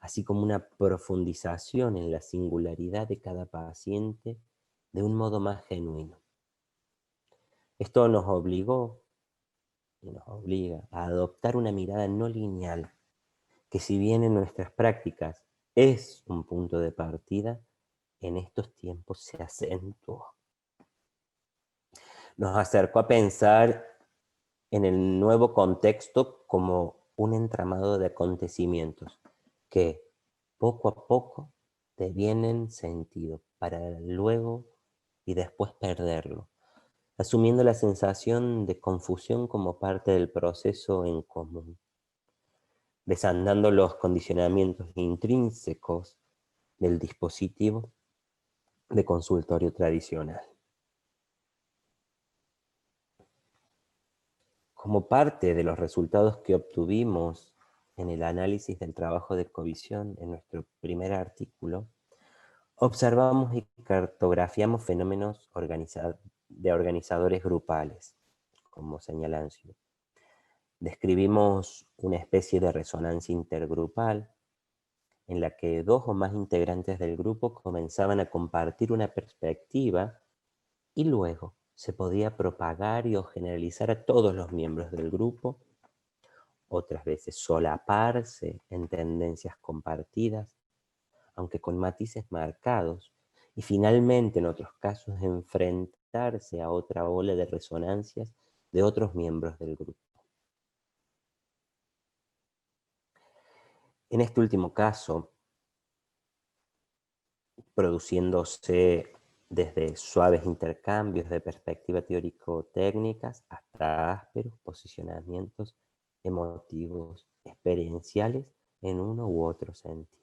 [SPEAKER 4] así como una profundización en la singularidad de cada paciente de un modo más genuino. Esto nos obligó y nos obliga a adoptar una mirada no lineal, que si bien en nuestras prácticas es un punto de partida, en estos tiempos se acentuó. Nos acercó a pensar en el nuevo contexto como un entramado de acontecimientos que poco a poco devienen sentido para luego y después perderlo, asumiendo la sensación de confusión como parte del proceso en común, desandando los condicionamientos intrínsecos del dispositivo de consultorio tradicional. Como parte de los resultados que obtuvimos en el análisis del trabajo de Ecovisión en nuestro primer artículo, observamos y cartografiamos fenómenos de organizadores grupales, como señala Anzio. Describimos una especie de resonancia intergrupal en la que dos o más integrantes del grupo comenzaban a compartir una perspectiva y luego se podía propagar y o generalizar a todos los miembros del grupo, otras veces solaparse en tendencias compartidas, aunque con matices marcados, y finalmente en otros casos enfrentarse a otra ola de resonancias de otros miembros del grupo. En este último caso, produciéndose desde suaves intercambios de perspectiva teórico-técnicas hasta ásperos posicionamientos emotivos, experienciales en uno u otro sentido.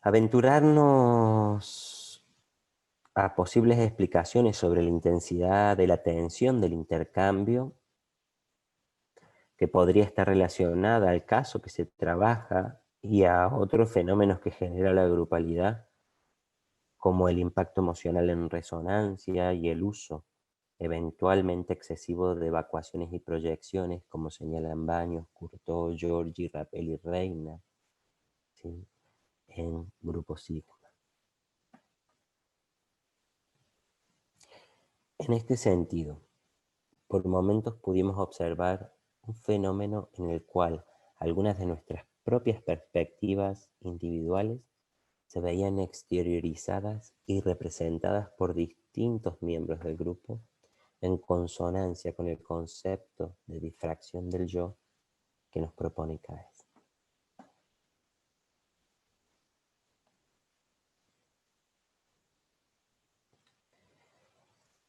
[SPEAKER 4] Aventurarnos a posibles explicaciones sobre la intensidad de la tensión del intercambio, que podría estar relacionada al caso que se trabaja y a otros fenómenos que genera la grupalidad, como el impacto emocional en resonancia y el uso eventualmente excesivo de evacuaciones y proyecciones, como señalan Baños, Courtauld, Giorgi, Rappel y Reina, ¿sí?, en Grupo Sigma. En este sentido, por momentos pudimos observar un fenómeno en el cual algunas de nuestras propias perspectivas individuales se veían exteriorizadas y representadas por distintos miembros del grupo en consonancia con el concepto de difracción del yo que nos propone Caes.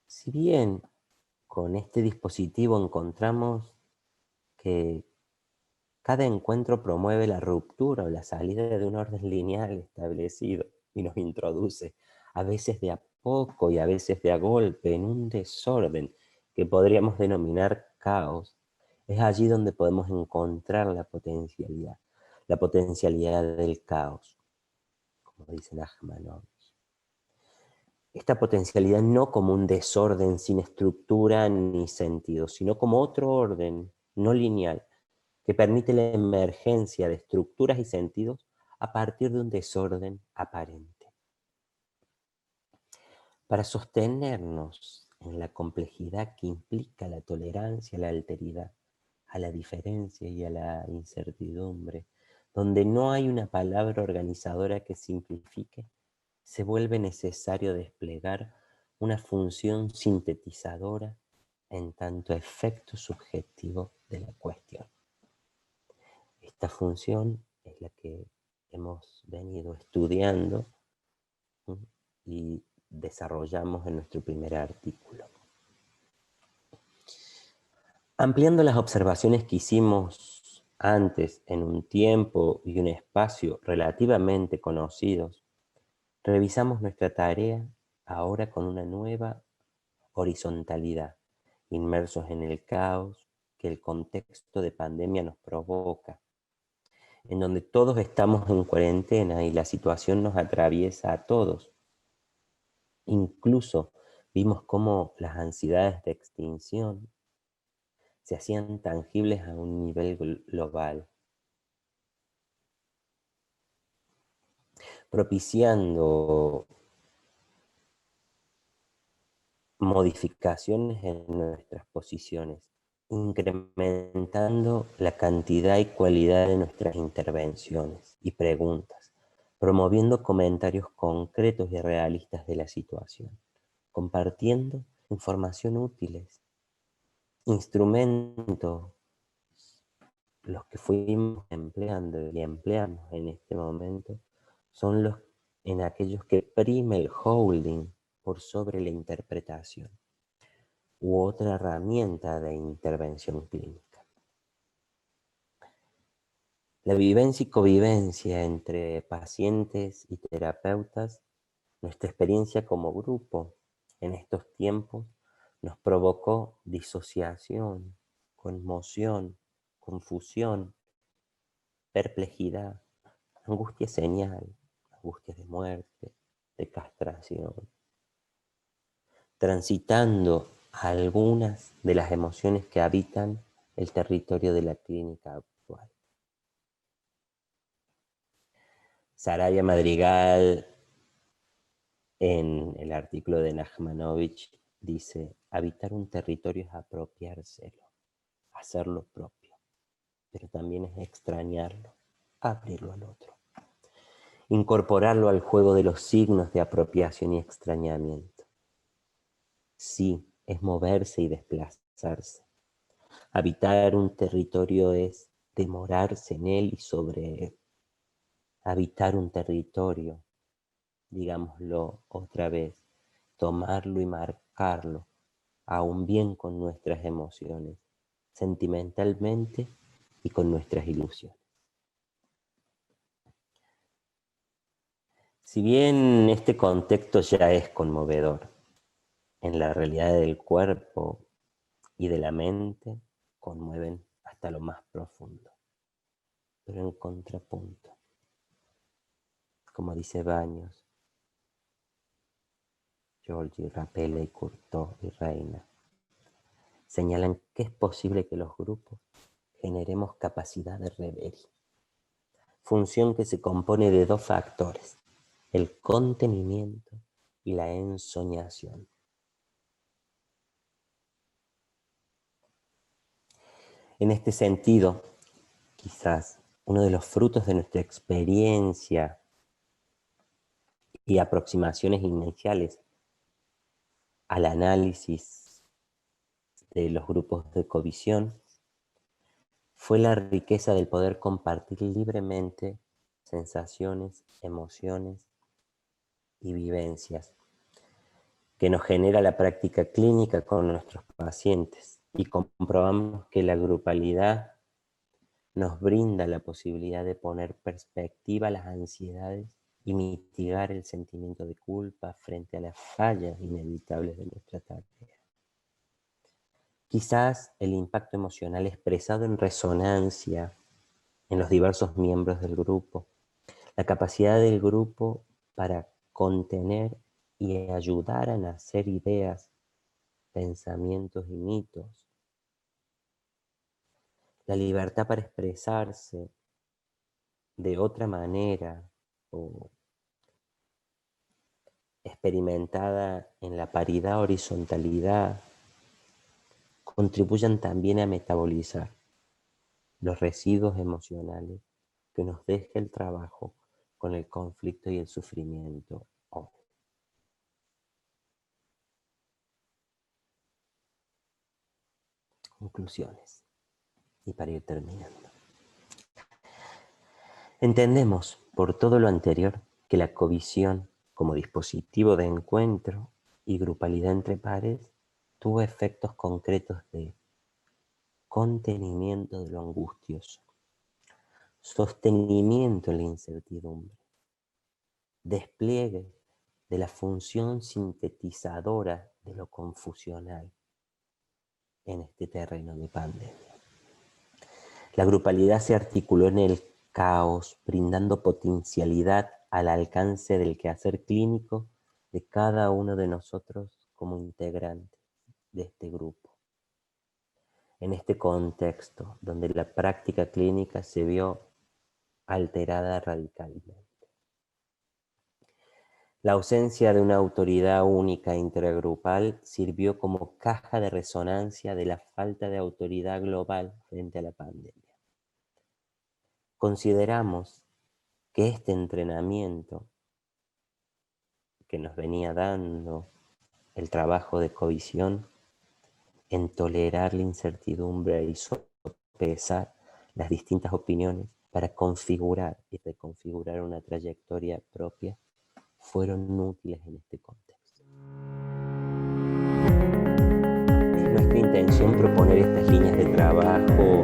[SPEAKER 4] Si bien con este dispositivo encontramos que cada encuentro promueve la ruptura o la salida de un orden lineal establecido y nos introduce, a veces de a poco y a veces de a golpe, en un desorden que podríamos denominar caos, es allí donde podemos encontrar la potencialidad del caos, como dice Nachmanovic. Esta potencialidad no como un desorden sin estructura ni sentido, sino como otro orden no lineal, que permite la emergencia de estructuras y sentidos a partir de un desorden aparente. Para sostenernos en la complejidad que implica la tolerancia a la alteridad, a la diferencia y a la incertidumbre, donde no hay una palabra organizadora que simplifique, se vuelve necesario desplegar una función sintetizadora en tanto efecto subjetivo de la cuestión. Esta función es la que hemos venido estudiando, ¿sí?, y desarrollamos en nuestro primer artículo. Ampliando las observaciones que hicimos antes en un tiempo y un espacio relativamente conocidos, revisamos nuestra tarea ahora con una nueva horizontalidad, inmersos en el caos que el contexto de pandemia nos provoca, en donde todos estamos en cuarentena y la situación nos atraviesa a todos. Incluso vimos cómo las ansiedades de extinción se hacían tangibles a un nivel global, propiciando modificaciones en nuestras posiciones, incrementando la cantidad y cualidad de nuestras intervenciones y preguntas, promoviendo comentarios concretos y realistas de la situación, compartiendo información útiles, instrumentos, los que fuimos empleando y empleamos en este momento, son los en aquellos que prime el holding por sobre la interpretación u otra herramienta de intervención clínica. La vivencia y convivencia entre pacientes y terapeutas, nuestra experiencia como grupo en estos tiempos nos provocó disociación, conmoción, confusión, perplejidad, angustia señal, angustias de muerte, de castración, transitando algunas de las emociones que habitan el territorio de la clínica actual. Saraya Madrigal, en el artículo de Nachmanovich, dice: habitar un territorio es apropiárselo, hacerlo propio, pero también es extrañarlo, abrirlo al otro, incorporarlo al juego de los signos de apropiación y extrañamiento. Sí, es moverse y desplazarse. Habitar un territorio es demorarse en él y sobre él. Habitar un territorio, digámoslo otra vez, tomarlo y marcarlo, aún bien con nuestras emociones, sentimentalmente y con nuestras ilusiones. Si bien este contexto ya es conmovedor, en la realidad del cuerpo y de la mente conmueven hasta lo más profundo, pero en contrapunto. Como dice Baños, Giorgi, Rapella y Courtauld y Reina, señalan que es posible que los grupos generemos capacidad de reverie, función que se compone de dos factores: el contenimiento y la ensoñación. En este sentido, quizás uno de los frutos de nuestra experiencia y aproximaciones iniciales al análisis de los grupos de covisión fue la riqueza del poder compartir libremente sensaciones, emociones y vivencias que nos genera la práctica clínica con nuestros pacientes, y comprobamos que la grupalidad nos brinda la posibilidad de poner perspectiva a las ansiedades y mitigar el sentimiento de culpa frente a las fallas inevitables de nuestra tarea. Quizás el impacto emocional expresado en resonancia en los diversos miembros del grupo, la capacidad del grupo para contener y ayudar a nacer ideas, pensamientos y mitos, la libertad para expresarse de otra manera o experimentada en la paridad, horizontalidad, contribuyan también a metabolizar los residuos emocionales que nos deja el trabajo con el conflicto y el sufrimiento hoy. Conclusiones, y para ir terminando. Entendemos, por todo lo anterior, que la covisión como dispositivo de encuentro y grupalidad entre pares tuvo efectos concretos de contenimiento de lo angustioso, sostenimiento en la incertidumbre, despliegue de la función sintetizadora de lo confusional en este terreno de pandemia. La grupalidad se articuló en el caos, brindando potencialidad al alcance del quehacer clínico de cada uno de nosotros como integrante de este grupo. En este contexto, donde la práctica clínica se vio alterada radicalmente. La ausencia de una autoridad única intergrupal sirvió como caja de resonancia de la falta de autoridad global frente a la pandemia. Consideramos que este entrenamiento que nos venía dando el trabajo de covisión en tolerar la incertidumbre y sopesar las distintas opiniones para configurar y reconfigurar una trayectoria propia fueron útiles en este contexto. Es nuestra intención proponer estas líneas de trabajo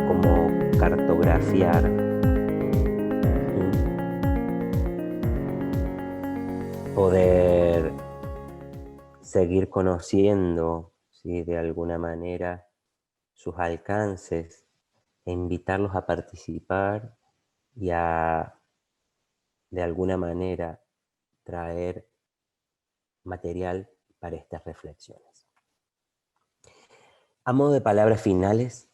[SPEAKER 4] como cartografiar, poder seguir conociendo, ¿sí?, de alguna manera sus alcances e invitarlos a participar y a, de alguna manera, traer material para estas reflexiones. A modo de palabras finales,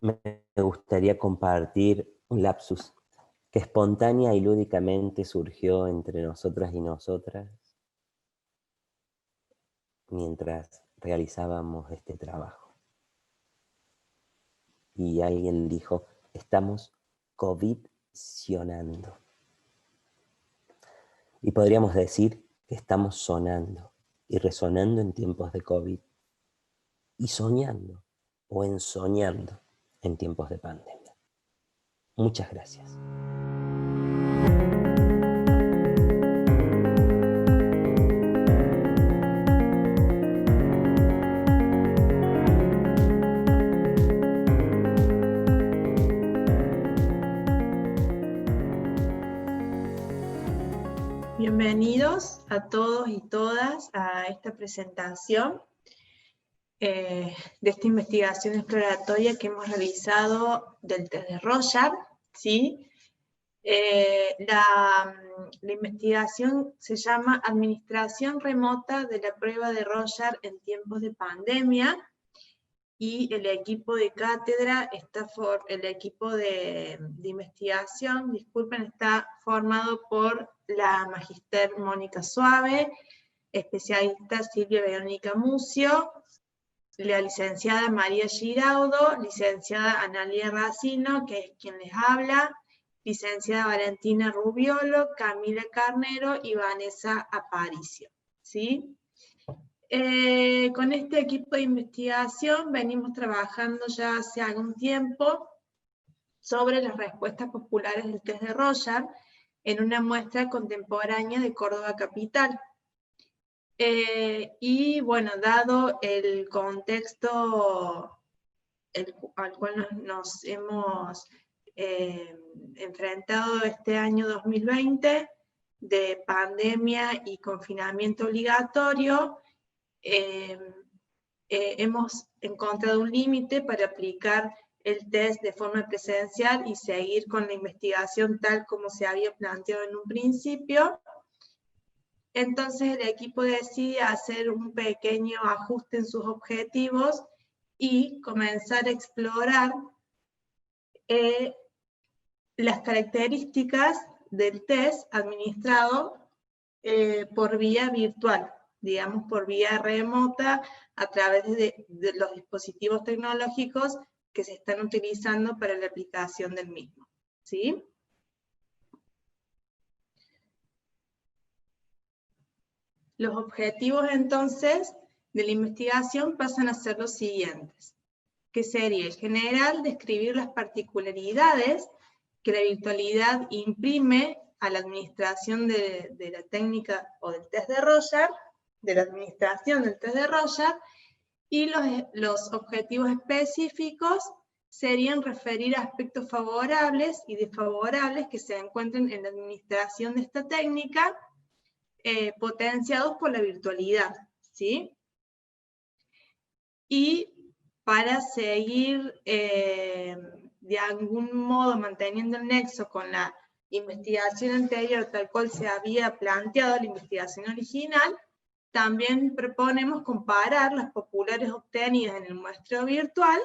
[SPEAKER 4] me gustaría compartir un lapsus que espontánea y lúdicamente surgió entre nosotras y nosotras mientras realizábamos este trabajo. Y alguien dijo, estamos COVID-sionando. Y podríamos decir que estamos sonando y resonando en tiempos de COVID y soñando o ensoñando en tiempos de pandemia. Muchas gracias.
[SPEAKER 2] Bienvenidos a todos y todas a esta presentación de esta investigación exploratoria que hemos realizado del test de Rorschach, ¿sí? La investigación se llama Administración remota de la prueba de Rorschach en tiempos de pandemia, y el equipo de cátedra, el equipo de investigación, disculpen, está formado por la magíster Mónica Suave, especialista Silvia Verónica Mucio, la licenciada María Giraudo, licenciada Analia Racino, que es quien les habla, licenciada Valentina Rubiolo, Camila Carnero y Vanessa Aparicio, ¿sí? Con este equipo de investigación venimos trabajando ya hace algún tiempo sobre las respuestas populares del test de Rorschach en una muestra contemporánea de Córdoba Capital. Y bueno, dado el contexto al cual nos hemos enfrentado este año 2020, de pandemia y confinamiento obligatorio, hemos encontrado un límite para aplicar el test de forma presencial y seguir con la investigación tal como se había planteado en un principio. Entonces el equipo decide hacer un pequeño ajuste en sus objetivos y comenzar a explorar las características del test administrado por vía virtual, digamos por vía remota, a través de los dispositivos tecnológicos que se están utilizando para la aplicación del mismo, ¿sí? Los objetivos entonces de la investigación pasan a ser los siguientes, que sería en general describir las particularidades que la virtualidad imprime a la administración de la técnica o del test de Rorschach, de la administración del test de Rorschach, y los objetivos específicos serían referir aspectos favorables y desfavorables que se encuentren en la administración de esta técnica, potenciados por la virtualidad, ¿sí? Y para seguir de algún modo manteniendo el nexo con la investigación anterior tal cual se había planteado la investigación original, también proponemos comparar las populares obtenidas en el muestreo virtual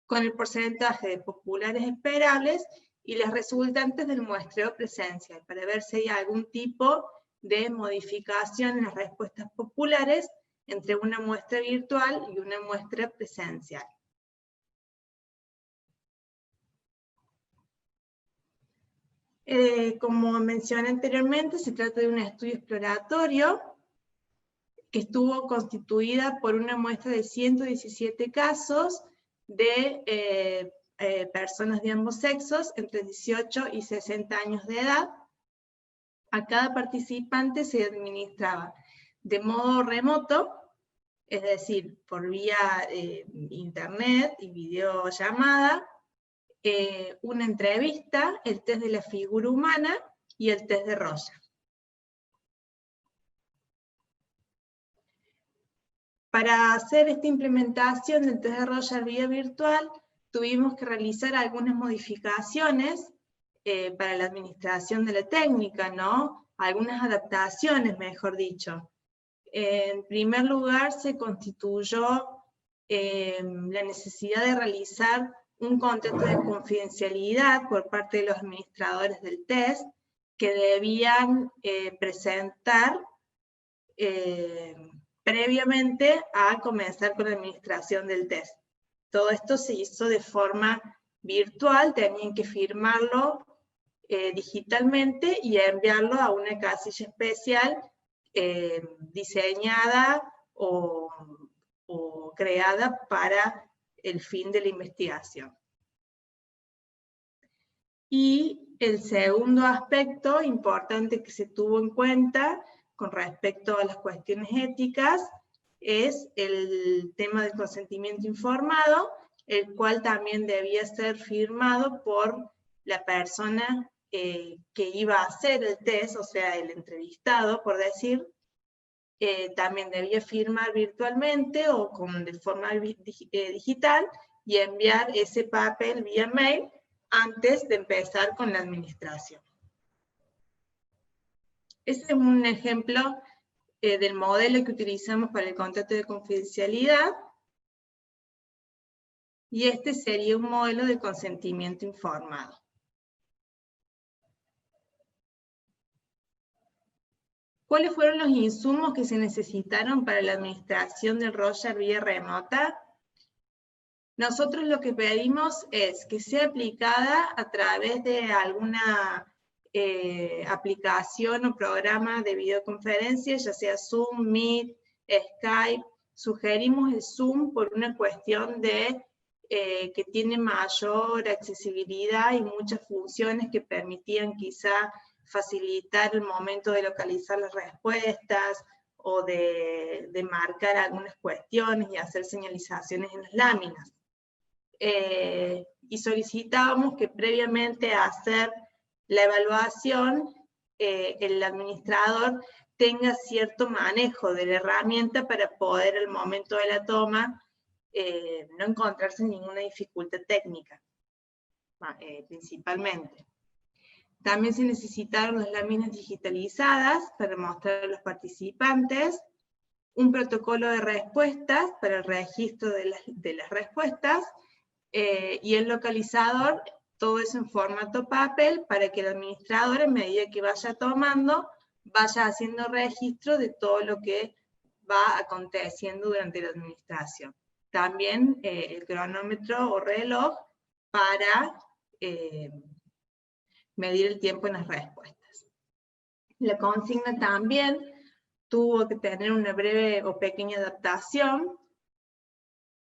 [SPEAKER 5] con el porcentaje de populares esperables y las resultantes del muestreo presencial, para ver si hay algún tipo de modificación en las respuestas populares entre una muestra virtual y una muestra presencial. Como mencioné anteriormente, se trata de un estudio exploratorio que estuvo constituida por una muestra de 117 casos de personas de ambos sexos entre 18 y 60 años de edad. A cada participante se administraba de modo remoto, es decir, por vía internet y videollamada, una entrevista, el test de la figura humana y el test de Roger. Para hacer esta implementación del test de Roger vía virtual, tuvimos que realizar algunas modificaciones para la administración de la técnica, ¿no? Algunas adaptaciones, mejor dicho. En primer lugar, se constituyó la necesidad de realizar un contrato de confidencialidad por parte de los administradores del test, que debían presentar previamente a comenzar con la administración del test. Todo esto se hizo de forma virtual, tenían que firmarlo digitalmente y enviarlo a una casilla especial diseñada o creada para el fin de la investigación. Y el segundo aspecto importante que se tuvo en cuenta con respecto a las cuestiones éticas es el tema del consentimiento informado, el cual también debía ser firmado por la persona que iba a hacer el test, o sea, el entrevistado, por decir. También debía firmar virtualmente o de forma digital y enviar ese papel vía mail antes de empezar con la administración. Este es un ejemplo del modelo que utilizamos para el contrato de confidencialidad, y este sería un modelo de consentimiento informado. ¿Cuáles fueron los insumos que se necesitaron para la administración del Roger vía remota? Nosotros lo que pedimos es que sea aplicada a través de alguna aplicación o programa de videoconferencia, ya sea Zoom, Meet, Skype. Sugerimos el Zoom por una cuestión de que tiene mayor accesibilidad y muchas funciones que permitían quizá facilitar el momento de localizar las respuestas o de marcar algunas cuestiones y hacer señalizaciones en las láminas. Y solicitábamos que previamente a hacer la evaluación, el administrador tenga cierto manejo de la herramienta para poder al momento de la toma no encontrarse ninguna dificultad técnica, principalmente. También se necesitaron las láminas digitalizadas para mostrar a los participantes, un protocolo de respuestas para el registro de las respuestas, y el localizador, todo eso en formato papel, para que el administrador, en medida que vaya tomando, vaya haciendo registro de todo lo que va aconteciendo durante la administración. También el cronómetro o reloj para medir el tiempo en las respuestas. La consigna también tuvo que tener una breve o pequeña adaptación.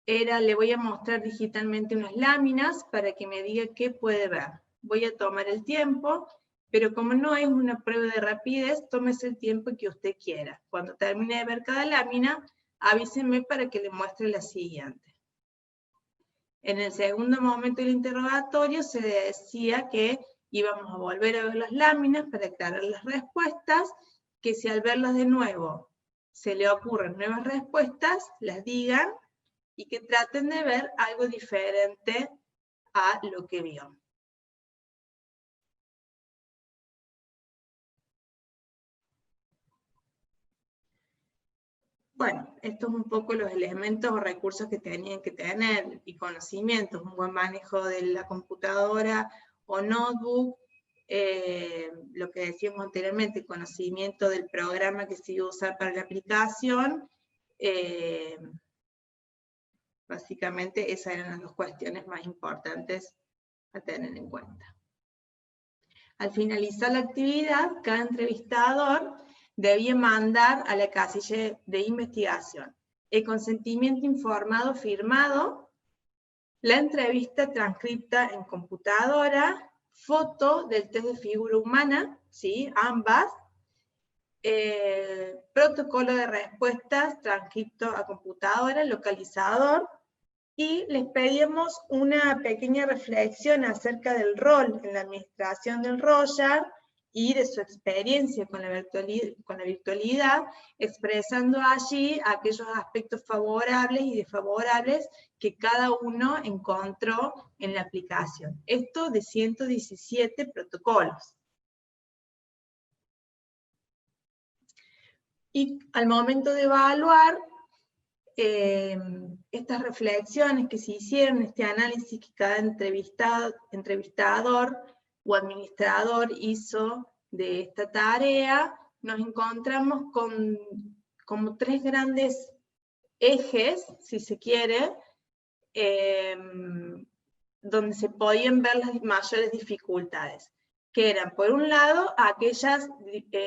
[SPEAKER 5] Le voy a mostrar digitalmente unas láminas para que me diga qué puede ver. Voy a tomar el tiempo, pero como no es una prueba de rapidez, tómese el tiempo que usted quiera. Cuando termine de ver cada lámina, avíseme para que le muestre la siguiente. En el segundo momento del interrogatorio se decía que íbamos a volver a ver las láminas para aclarar las respuestas, que si al verlas de nuevo se le ocurren nuevas respuestas, las digan, y que traten de ver algo diferente a lo que vio. Bueno, estos son un poco los elementos o recursos que tenían que tener, y conocimientos, un buen manejo de la computadora o notebook, lo que decíamos anteriormente, conocimiento del programa que se iba a usar para la aplicación. Básicamente esas eran las dos cuestiones más importantes a tener en cuenta. Al finalizar la actividad, cada entrevistador debía mandar a la casilla de investigación el consentimiento informado firmado, la entrevista transcripta en computadora, foto del test de figura humana, ¿sí? Ambas, protocolo de respuestas transcripto a computadora, localizador, y les pedíamos una pequeña reflexión acerca del rol en la administración del Royar y de su experiencia con la virtualidad, expresando allí aquellos aspectos favorables y desfavorables que cada uno encontró en la aplicación. Esto de 117 protocolos. Y al momento de evaluar, estas reflexiones que se hicieron, este análisis que cada entrevistador o administrador hizo de esta tarea, nos encontramos con como tres grandes ejes, si se quiere, donde se podían ver las mayores dificultades, que eran, por un lado, aquellas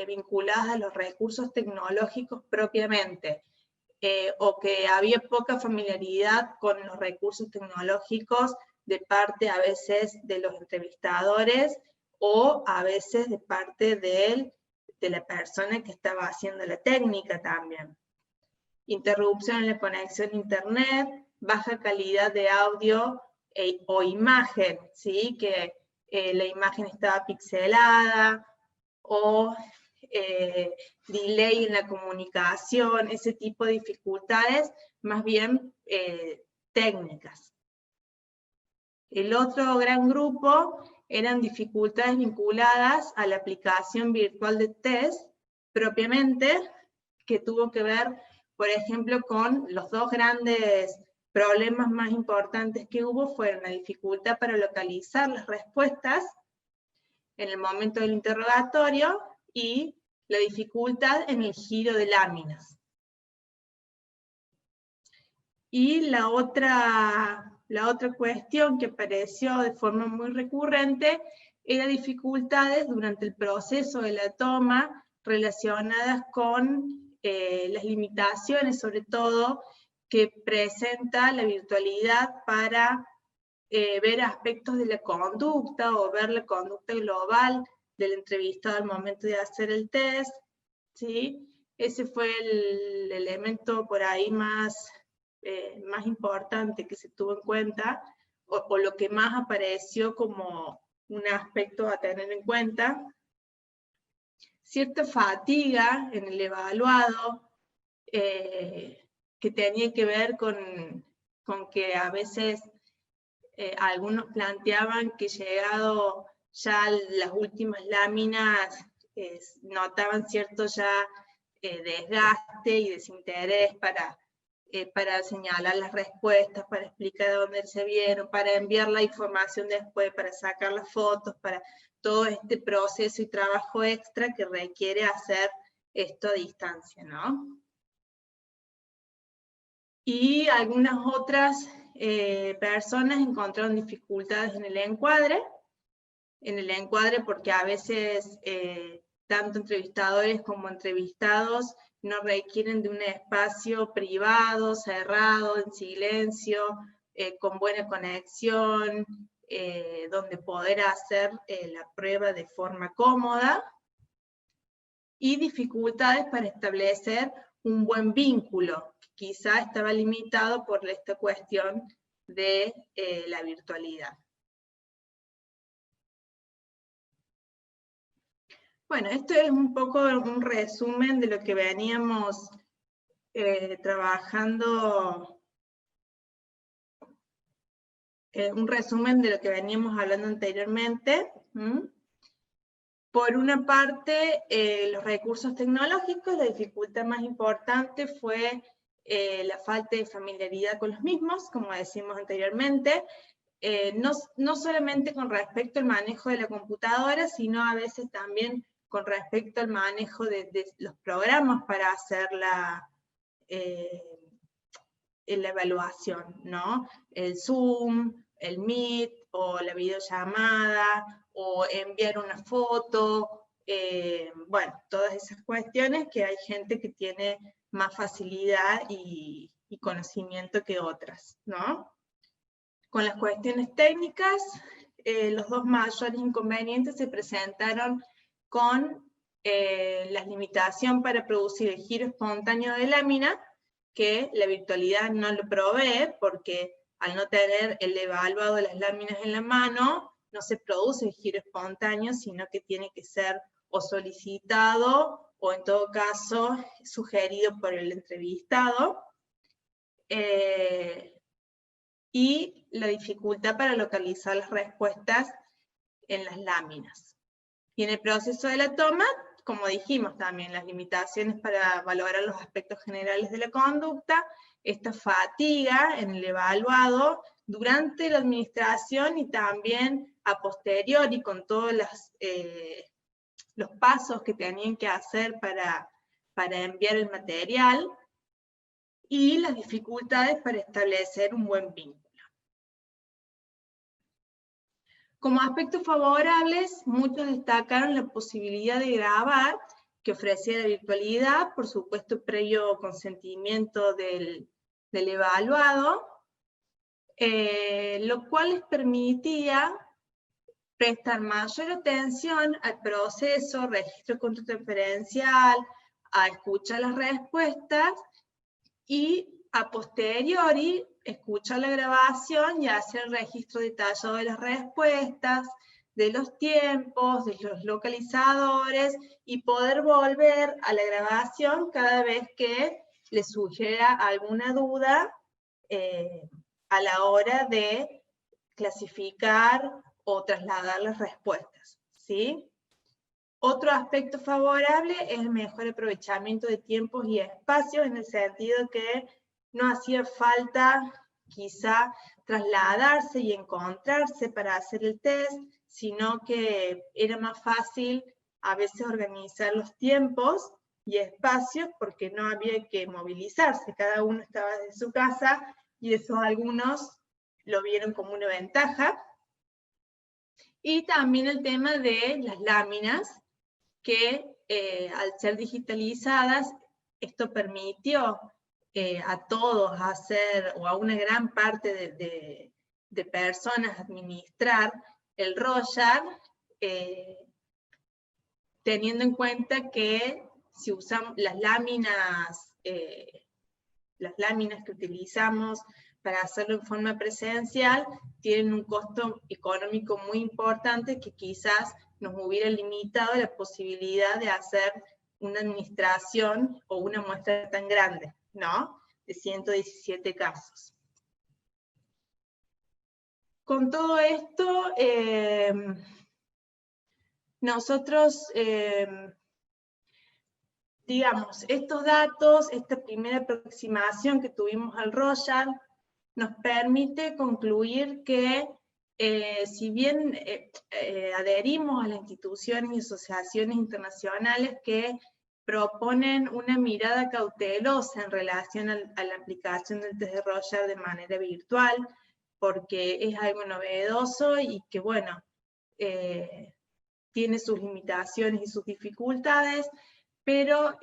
[SPEAKER 5] vinculadas a los recursos tecnológicos propiamente, o que había poca familiaridad con los recursos tecnológicos de parte a veces de los entrevistadores o a veces de parte de la persona que estaba haciendo la técnica también. Interrupción en la conexión a internet, baja calidad de audio o imagen, ¿sí? Que la imagen estaba pixelada, o delay en la comunicación, ese tipo de dificultades más bien técnicas. El otro gran grupo eran dificultades vinculadas a la aplicación virtual de test propiamente, que tuvo que ver, por ejemplo, con los dos grandes problemas más importantes que hubo, fueron la dificultad para localizar las respuestas en el momento del interrogatorio y la dificultad en el giro de láminas. Y la otra cuestión que apareció de forma muy recurrente era dificultades durante el proceso de la toma relacionadas con las limitaciones, sobre todo, que presenta la virtualidad para ver aspectos de la conducta o ver la conducta global del entrevistado al momento de hacer el test, ¿sí? Ese fue el elemento por ahí más importante que se tuvo en cuenta, o lo que más apareció como un aspecto a tener en cuenta. Cierta fatiga en el evaluado, que tenía que ver con que a veces algunos planteaban que llegado ya las últimas láminas, notaban cierto ya desgaste y desinterés para señalar las respuestas, para explicar de dónde se vieron, para enviar la información después, para sacar las fotos, para todo este proceso y trabajo extra que requiere hacer esto a distancia, ¿no? Y algunas otras personas encontraron dificultades en el encuadre porque a veces tanto entrevistadores como entrevistados no requieren de un espacio privado, cerrado, en silencio, con buena conexión, donde poder hacer la prueba de forma cómoda, y dificultades para establecer un buen vínculo, que quizá estaba limitado por esta cuestión de la virtualidad. Bueno, esto es un poco un resumen de lo que veníamos trabajando, un resumen de lo que veníamos hablando anteriormente. Por una parte, los recursos tecnológicos, la dificultad más importante fue la falta de familiaridad con los mismos, como decimos anteriormente, no solamente con respecto al manejo de la computadora, sino a veces también con respecto al manejo de los programas para hacer la evaluación, ¿no? El Zoom, el Meet, o la videollamada, o enviar una foto, bueno, todas esas cuestiones que hay gente que tiene más facilidad y conocimiento que otras, ¿no? Con las cuestiones técnicas, los dos mayores inconvenientes se presentaron con la limitación para producir el giro espontáneo de lámina, que la virtualidad no lo provee, porque al no tener el evaluado de las láminas en la mano, no se produce el giro espontáneo, sino que tiene que ser o solicitado, o en todo caso, sugerido por el entrevistado. Y la dificultad para localizar las respuestas en las láminas. Y en el proceso de la toma, como dijimos también, las limitaciones para valorar los aspectos generales de la conducta, esta fatiga en el evaluado durante la administración y también a posteriori con todos los pasos que tenían que hacer para enviar el material, y las dificultades para establecer un buen vínculo. Como aspectos favorables, muchos destacaron la posibilidad de grabar que ofrecía la virtualidad, por supuesto previo consentimiento del evaluado, lo cual les permitía prestar mayor atención al proceso, registro contrarreferencial, a escuchar las respuestas, y a posteriori escuchar la grabación y hacer el registro detallado de las respuestas, de los tiempos, de los localizadores, y poder volver a la grabación cada vez que le surgiera alguna duda a la hora de clasificar o trasladar las respuestas, ¿sí? Otro aspecto favorable es el mejor aprovechamiento de tiempos y espacios, en el sentido que no hacía falta quizá trasladarse y encontrarse para hacer el test, sino que era más fácil a veces organizar los tiempos y espacios porque no había que movilizarse, cada uno estaba desde su casa, y eso algunos lo vieron como una ventaja. Y también el tema de las láminas, que al ser digitalizadas, esto permitió a todos hacer, o a una gran parte de personas administrar el Royal, teniendo en cuenta que si usamos las láminas que utilizamos para hacerlo en forma presencial, tienen un costo económico muy importante que quizás nos hubiera limitado la posibilidad de hacer una administración o una muestra tan grande, ¿no? De 117 casos. Con todo esto, nosotros, digamos, estos datos, esta primera aproximación que tuvimos al Royal, nos permite concluir que si bien adherimos a las instituciones y asociaciones internacionales que proponen una mirada cautelosa en relación a la aplicación del test de Royal de manera virtual, porque es algo novedoso y que, bueno, tiene sus limitaciones y sus dificultades, pero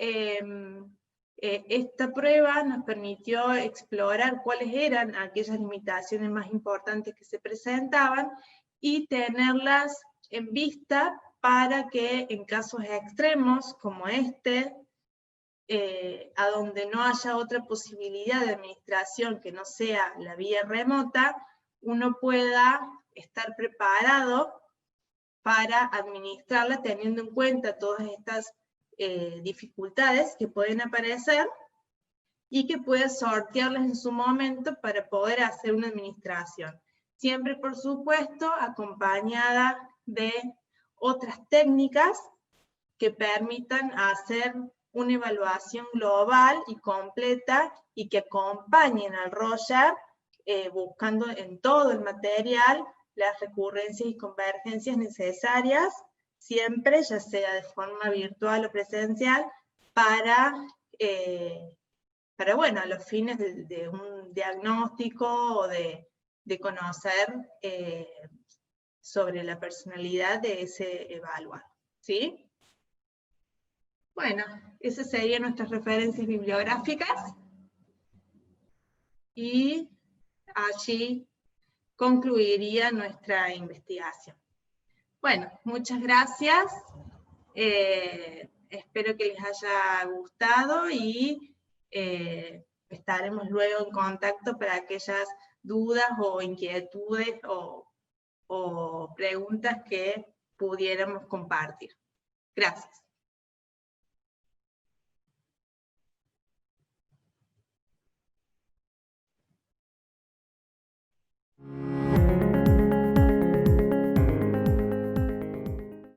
[SPEAKER 5] esta prueba nos permitió explorar cuáles eran aquellas limitaciones más importantes que se presentaban y tenerlas en vista para que en casos extremos como este, a donde no haya otra posibilidad de administración que no sea la vía remota, uno pueda estar preparado para administrarla teniendo en cuenta todas estas dificultades que pueden aparecer y que puede sortearlas en su momento para poder hacer una administración. Siempre, por supuesto, acompañada de otras técnicas que permitan hacer una evaluación global y completa y que acompañen al Roger buscando en todo el material las recurrencias y convergencias necesarias, siempre, ya sea de forma virtual o presencial, para bueno, a los fines de un diagnóstico o de conocer sobre la personalidad de ese evaluado, ¿sí? Bueno, esas serían nuestras referencias bibliográficas y allí concluiría nuestra investigación. Bueno, muchas gracias. Espero que les haya gustado y estaremos luego en contacto para aquellas dudas o inquietudes o preguntas que pudiéramos compartir. Gracias.